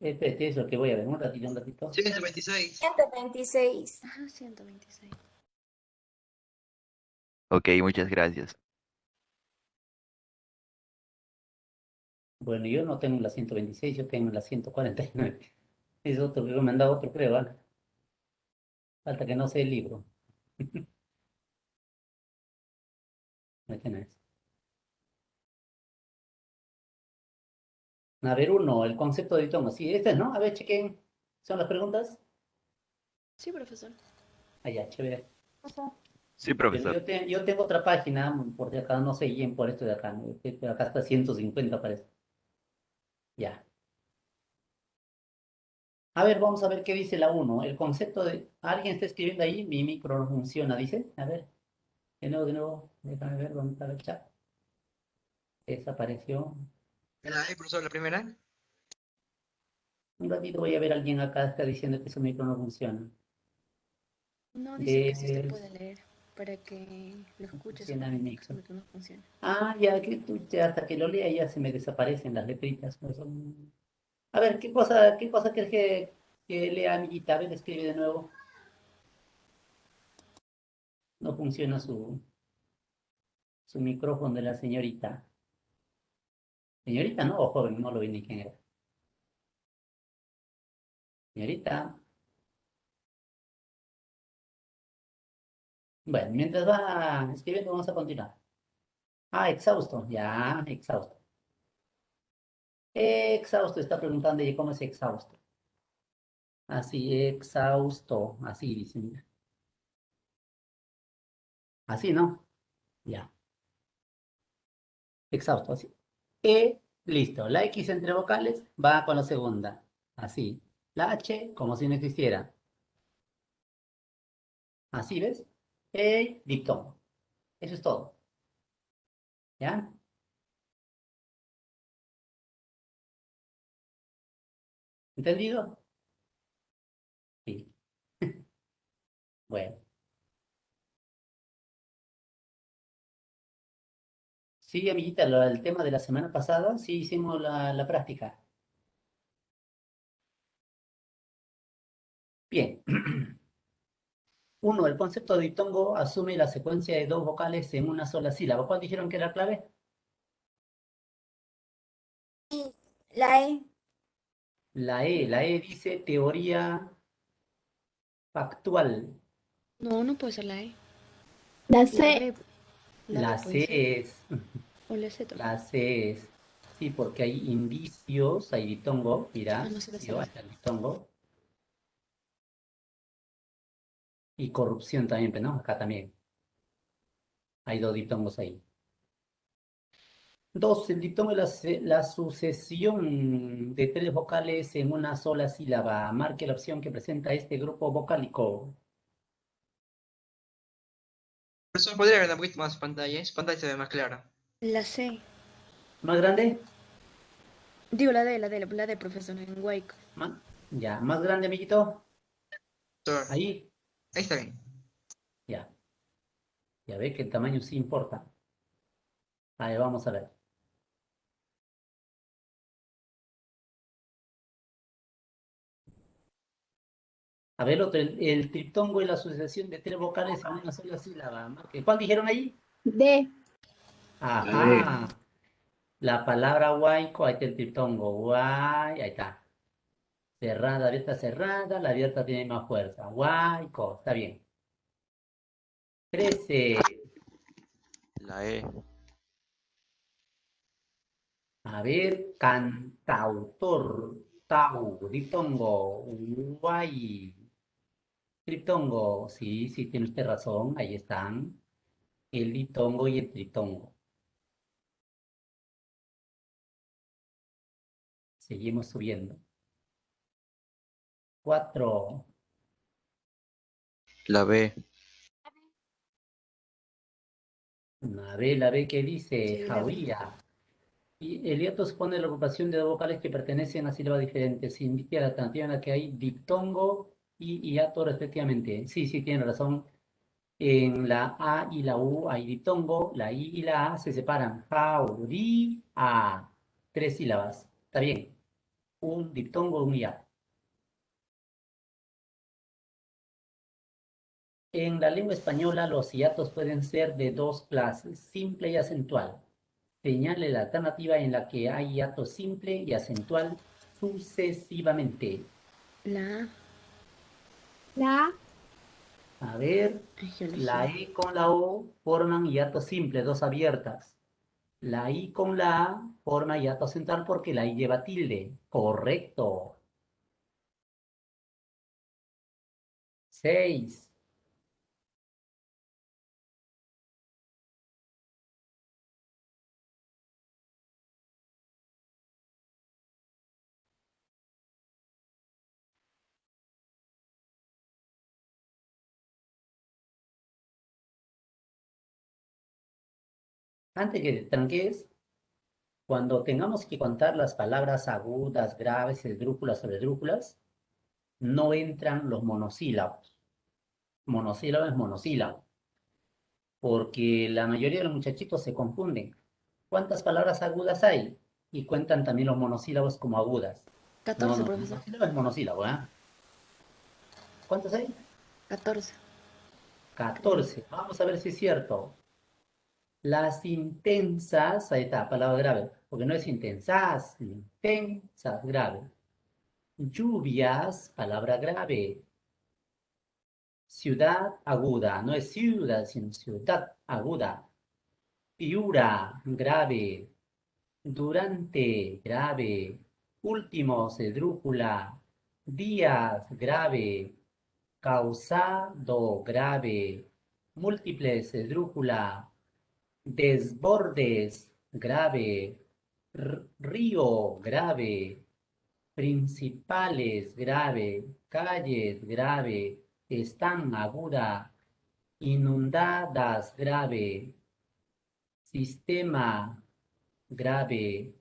Espérate, es lo que voy a ver. Un ratito, un ratito. 126. 126. Ajá, 126. Ok, muchas gracias. Bueno, yo no tengo la 126, yo tengo la 149. Es otro que me han dado otro, creo, ¿vale? Falta que no sé el libro. Este no es. A ver, uno, el concepto de ditongo. Sí, este es, ¿no? A ver, chequen. ¿Son las preguntas? Sí, profesor. Allá, chévere. Sí, Pero profesor. yo tengo otra página, porque acá no sé bien por esto de acá, ¿no? Acá está 150 parece. Ya. A ver, vamos a ver qué dice la uno. El concepto de... ¿Alguien está escribiendo ahí? Mi micro no funciona, dice. A ver, de nuevo. Déjame ver dónde está el chat. Desapareció. Profesor, la primera. Un ratito voy a ver a alguien acá está diciendo que su micro no funciona. No, dice que sí se puede leer para que lo escuches Funciona mi solamente que su micro. micro no funciona. Ah, ya que hasta que lo lea ya se me desaparecen las letritas. Pues a ver, ¿qué cosa quieres que lea, amiguita? A ver, escribe de nuevo. No funciona su micrófono de la señorita. Señorita, ¿no? O joven, no lo vi ni quién era. Señorita. Bueno, mientras va escribiendo, vamos a continuar. Ah, exhausto. Ya, exhausto. Exhausto, está preguntando, ¿y cómo es exhausto? Así, exhausto. Así dice, mira. Así, ¿no? Ya. Exhausto, así. Listo. La X entre vocales va con la segunda. Así. La H como si no existiera. Así, ¿ves? Diptongo. Eso es todo. ¿Ya? ¿Entendido? Sí. Bueno. Sí, amiguita, el tema de la semana pasada, sí hicimos la práctica. Bien. Uno, el concepto de diptongo asume la secuencia de dos vocales en una sola sílaba. ¿Cuál dijeron que era la clave? La E. La E dice teoría factual. No, no puede ser la E. La La C. B. La B La puede ser. C es, O la Z. la C es, sí, porque hay indicios, hay diptongo, Ah, mira, no se la sí, sabe. está el diptongo, y corrupción también, pero no, acá también, hay dos diptongos ahí. Dos, el diptongo es la sucesión de tres vocales en una sola sílaba. Marque la opción que presenta este grupo vocálico. Profesor, podría ver un poquito más su pantalla. Su pantalla se ve más clara. La C. ¿Más grande? Digo, la D, profesor, en Wake. Ya, más grande, amiguito. Profesor, Ahí, ahí está bien. ya. Ya ve que el tamaño sí importa. Ahí vamos a ver. A ver, otro, el triptongo es la sucesión de tres vocales en una sola sílaba. Marque. ¿Cuál dijeron ahí? D. Ajá. La palabra huayco, ahí está el triptongo. Guay, ahí está. Cerrada, abierta, cerrada. La abierta tiene más fuerza. Huayco, está bien. 13. La E. A ver, cantautor. Tau, triptongo. Guay. Triptongo. Sí, sí, tiene usted razón. Ahí están. El diptongo y el triptongo. Seguimos subiendo. 4. La B. La B que dice Sí, la B. jauría. Y el hiato supone la agrupación de dos vocales que pertenecen a sílabas diferentes. Se indica la alternativa en la que hay diptongo y hiato respectivamente. Sí, sí, tiene razón. En la A y la U hay diptongo, la I y la A se separan. A. 3 sílabas. Está bien. Un diptongo, un IA. En la lengua española los hiatos pueden ser de dos clases, simple y acentual. Señale la alternativa en la que hay hiato simple y acentual sucesivamente. La A. La A. A ver, En la geología. E con la O forman hiato simple, dos abiertas. La I con la A forma hiato acentual porque la I lleva tilde. Correcto. 6. Antes que te tranques, cuando tengamos que contar las palabras agudas, graves, esdrújulas, sobredrújulas, no entran los monosílabos. Monosílabo es monosílabo, porque la mayoría de los muchachitos se confunden. ¿Cuántas palabras agudas hay? Y cuentan también los monosílabos como agudas. No, 14, no, profesor. monosílabo es monosílabo, ¿eh? ¿Cuántos hay? 14. 14. Vamos a ver si es cierto. Las intensas, ahí está, palabra grave, porque no es intensas, intensas, grave. Lluvias, palabra grave. Ciudad aguda, no es ciudad, sino ciudad aguda. Piura, grave. Durante, grave. Últimos, esdrújula. Días, grave. Causado, grave. Múltiples, esdrújula. Desbordes, grave. Río, grave. Principales, grave. Calles, grave. Están, aguda. Inundadas, grave. Sistema, grave.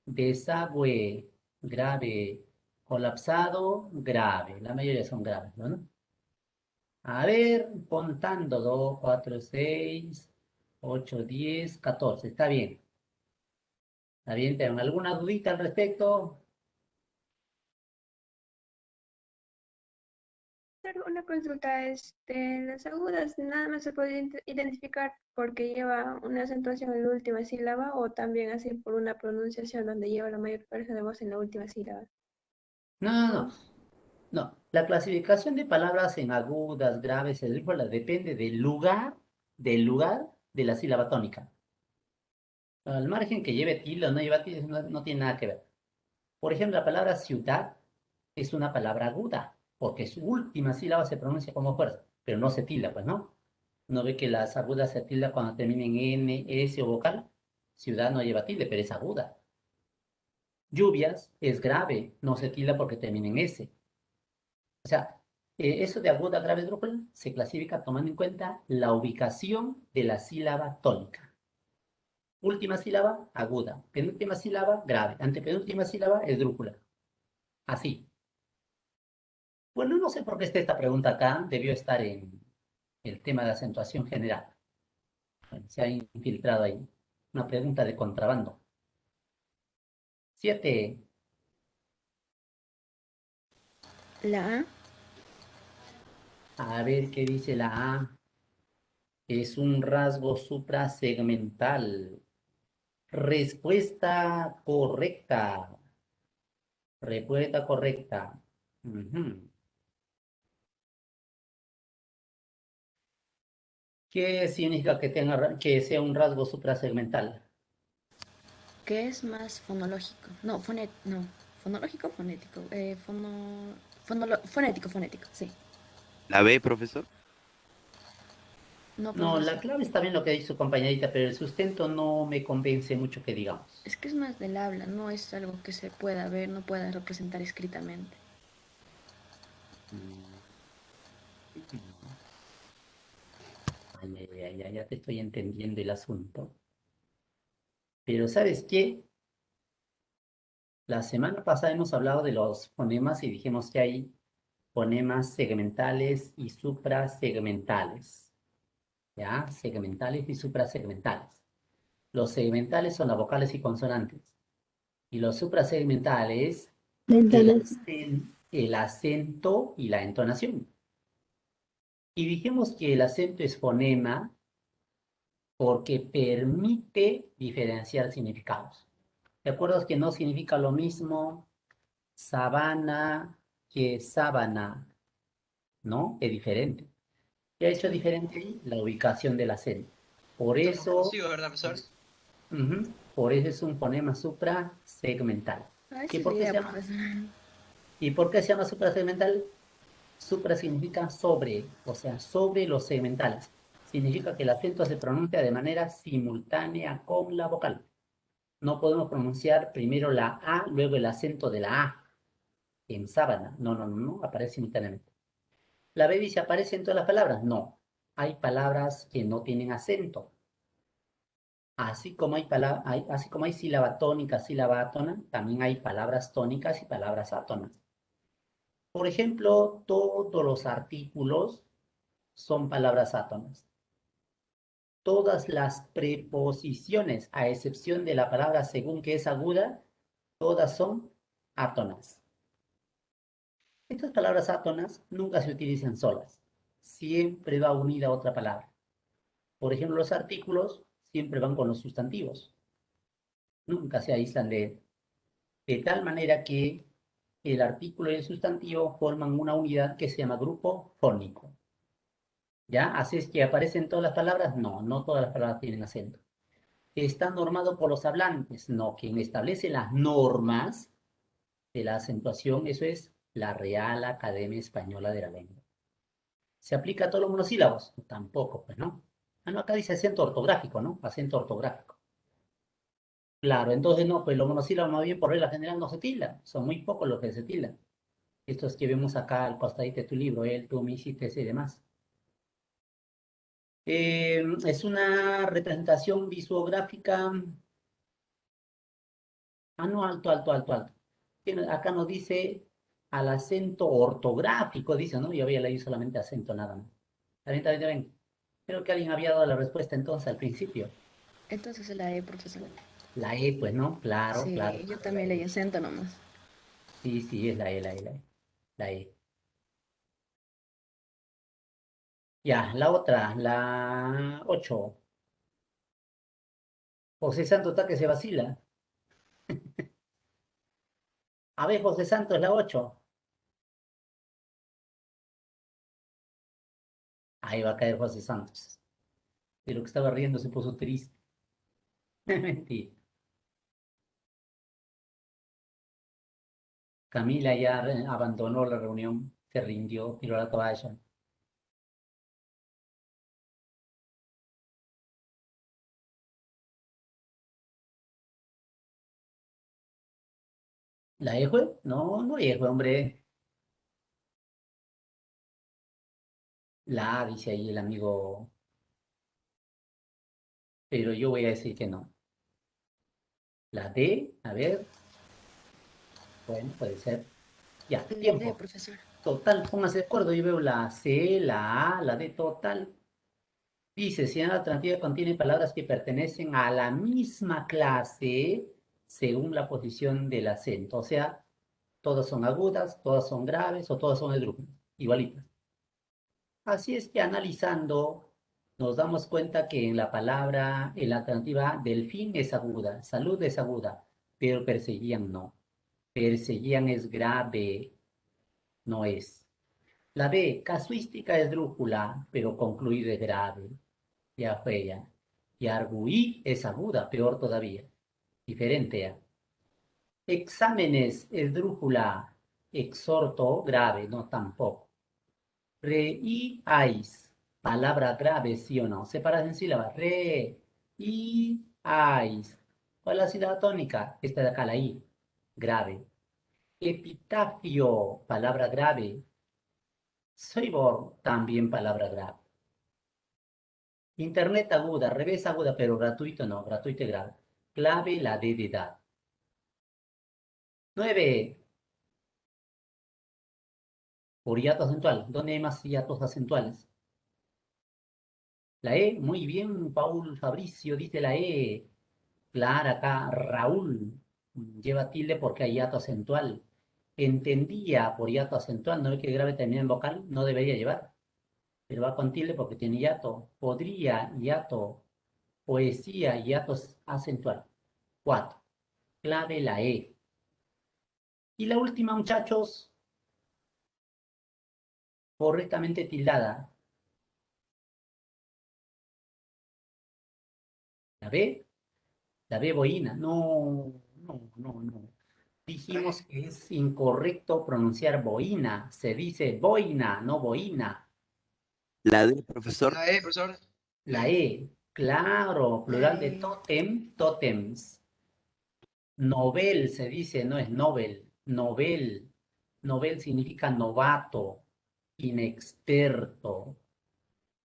Desagüe, grave. Colapsado, grave. La mayoría son graves, ¿no? A ver, contando 2, 4, 6, 8, 10, 14. Está bien. ¿Está bien? ¿Tienen alguna dudita al respecto? Una consulta, las agudas nada más se puede identificar porque lleva una acentuación en la última sílaba o también así por una pronunciación donde lleva la mayor fuerza de voz en la última sílaba. No, no, no. No. La clasificación de palabras en agudas, graves, esdrújulas depende del lugar de la sílaba tónica. Al margen que lleve tilde o no lleve tilde, no tiene nada que ver. Por ejemplo, la palabra ciudad es una palabra aguda, porque su última sílaba se pronuncia como fuerza, pero no se tilda, pues, ¿no? ¿No ve que las agudas se tilda cuando terminen en N, S o vocal? Ciudad no lleva tilde, pero es aguda. Lluvias es grave, no se tilda porque termina en S. O sea, eso de aguda, grave, esdrújula se clasifica tomando en cuenta la ubicación de la sílaba tónica. Última sílaba, aguda. Penúltima sílaba, grave. Antepenúltima sílaba, esdrújula. Así. Bueno, no sé por qué está esta pregunta acá. Debió estar en el tema de acentuación general. Bueno, se ha infiltrado ahí. Una pregunta de contrabando. 7. La A. A ver qué dice la A. Es un rasgo suprasegmental. Respuesta correcta. Respuesta correcta. Ujú. ¿Qué significa que sea un rasgo suprasegmental? ¿Qué es más fonológico? No, no. ¿Fonológico o fonético? Fonético, sí. ¿La B, profesor? No, No, la profesor. clave está bien lo que dice su compañerita, pero el sustento no me convence mucho que digamos. Es que es más del habla, no es algo que se pueda ver, no pueda representar escritamente. Ay, ay, ay, ay, ya te estoy entendiendo el asunto. Pero ¿sabes qué? La semana pasada hemos hablado de los fonemas y dijimos que hay fonemas segmentales y suprasegmentales. ¿ya? Segmentales y suprasegmentales. Los segmentales son las vocales y consonantes. Y los suprasegmentales, el acento y la entonación. Y dijimos que el acento es fonema porque permite diferenciar significados. ¿Te acuerdas que no significa lo mismo sabana que sábana? ¿No? Es diferente. ¿Qué ha hecho diferente ahí? La ubicación del acento. Por eso, Sigo, ¿verdad, profesor? por eso es un fonema suprasegmental. Ah, esa ¿Y es por la qué se idea, llama? profesor. ¿Y por qué se llama suprasegmental? Supra significa sobre, o sea, sobre los segmentales. Significa que el acento se pronuncia de manera simultánea con la vocal. No podemos pronunciar primero la A, luego el acento de la A en sábana. No, no, no, no, aparece simultáneamente. ¿La B dice aparece en todas las palabras? No. Hay palabras que no tienen acento. Así como hay sílaba tónica, sílaba átona, también hay palabras tónicas y palabras átonas. Por ejemplo, todos los artículos son palabras átonas. Todas las preposiciones, a excepción de la palabra según que es aguda, todas son átonas. Estas palabras átonas nunca se utilizan solas. Siempre va unida a otra palabra. Por ejemplo, los artículos siempre van con los sustantivos. Nunca se aíslan de tal manera que el artículo y el sustantivo forman una unidad que se llama grupo fónico. ¿Ya? Así es que aparecen todas las palabras. No, no todas las palabras tienen acento. ¿Está normado por los hablantes? No, quien establece las normas de la acentuación, eso es la Real Academia Española de la Lengua. ¿Se aplica a todos los monosílabos? Tampoco, pues, ¿no? Ah, no, acá dice acento ortográfico, ¿no? Acento ortográfico. Claro, entonces no, pues los monosílabos más bien por regla general no se tildan. Son muy pocos los que se tildan. Estos que vemos acá al costadito de tu libro, él, tú, me hiciste y demás. Es una representación visuográfica. Ah, no, alto, alto, alto, alto. Acá nos dice al acento ortográfico, dice, ¿no? Yo había leído solamente acento nada más. Está bien. Creo que alguien había dado la respuesta entonces al principio. Entonces es la E, profesor. La E, pues, ¿no? Claro, Sí, claro. yo La también leí E. acento nomás. Sí, sí, es la E, la E, la E. La E. Ya, la otra, la 8. José Santo está que se vacila. A ver, José Santo es la 8. Ahí va a caer José Santos. De lo que estaba riendo se puso triste. Mentira. Camila ya abandonó la reunión, se rindió, tiró la toalla. ¿La Ejue? No, no Ejue, hombre. La A, dice ahí el amigo, pero yo voy a decir que no. La D, a ver, bueno, puede ser. Ya, La D, tiempo. profesor. Total, póngase de acuerdo, yo veo la C, la A, la D, total. Dice, si una alternativa contiene palabras que pertenecen a la misma clase según la posición del acento. O sea, todas son agudas, todas son graves o todas son esdrújulas, igualitas. Así es que analizando, nos damos cuenta que en la palabra, en la alternativa delfín es aguda, salud es aguda, pero perseguían no. Perseguían es grave, no es. La B, casuística es drújula, pero concluir es grave. Ya fue ya. Y arguí es aguda, peor todavía. Diferente a. Exámenes es drújula, exhorto grave, no tampoco. Reíais, palabra grave, sí o no. Separas en sílabas. Reíais. ¿Cuál es la sílaba tónica? Esta de acá, la I. Grave. Epitafio, palabra grave. Soibor, también palabra grave. Internet aguda, revés aguda, pero gratuito no, gratuito y grave. Clave la D de edad. 9. Por hiato acentual. ¿Dónde hay más hiatos acentuales? La E, muy bien, Paul Fabricio dice la E. Clara acá, Raúl, lleva tilde porque hay hiato acentual. Entendía por hiato acentual, ¿no ve que grave termina en vocal? No debería llevar, pero va con tilde porque tiene hiato. Podría, hiato, poesía, hiato acentual. 4. Clave la E. Y la última, muchachos, correctamente tildada. La B, boina. No, no, no, no. Dijimos que es incorrecto pronunciar boina. Se dice boina, no boina. La D, profesor. La E, profesor. La E, claro, plural de totem, totems. Novel se dice, no es novel. Novel. Novel significa novato, inexperto.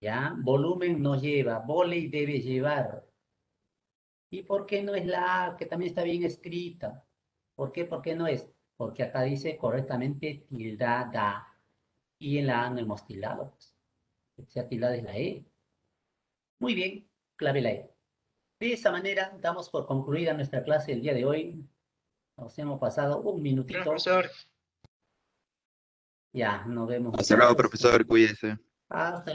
¿Ya? Volumen no lleva, volei debe llevar. ¿Y por qué no es la A, que también está bien escrita? ¿Por qué? ¿Por qué no es? Porque acá dice correctamente tildada. Y en la A no hemos tildado. Pues. Esa tildada es la E. Muy bien, clave la E. De esa manera damos por concluida nuestra clase el día de hoy. Nos hemos pasado un Gracias, minutito. profesor. Ya, nos vemos. Hasta luego, Muchachos. profesor, cuídese. Hasta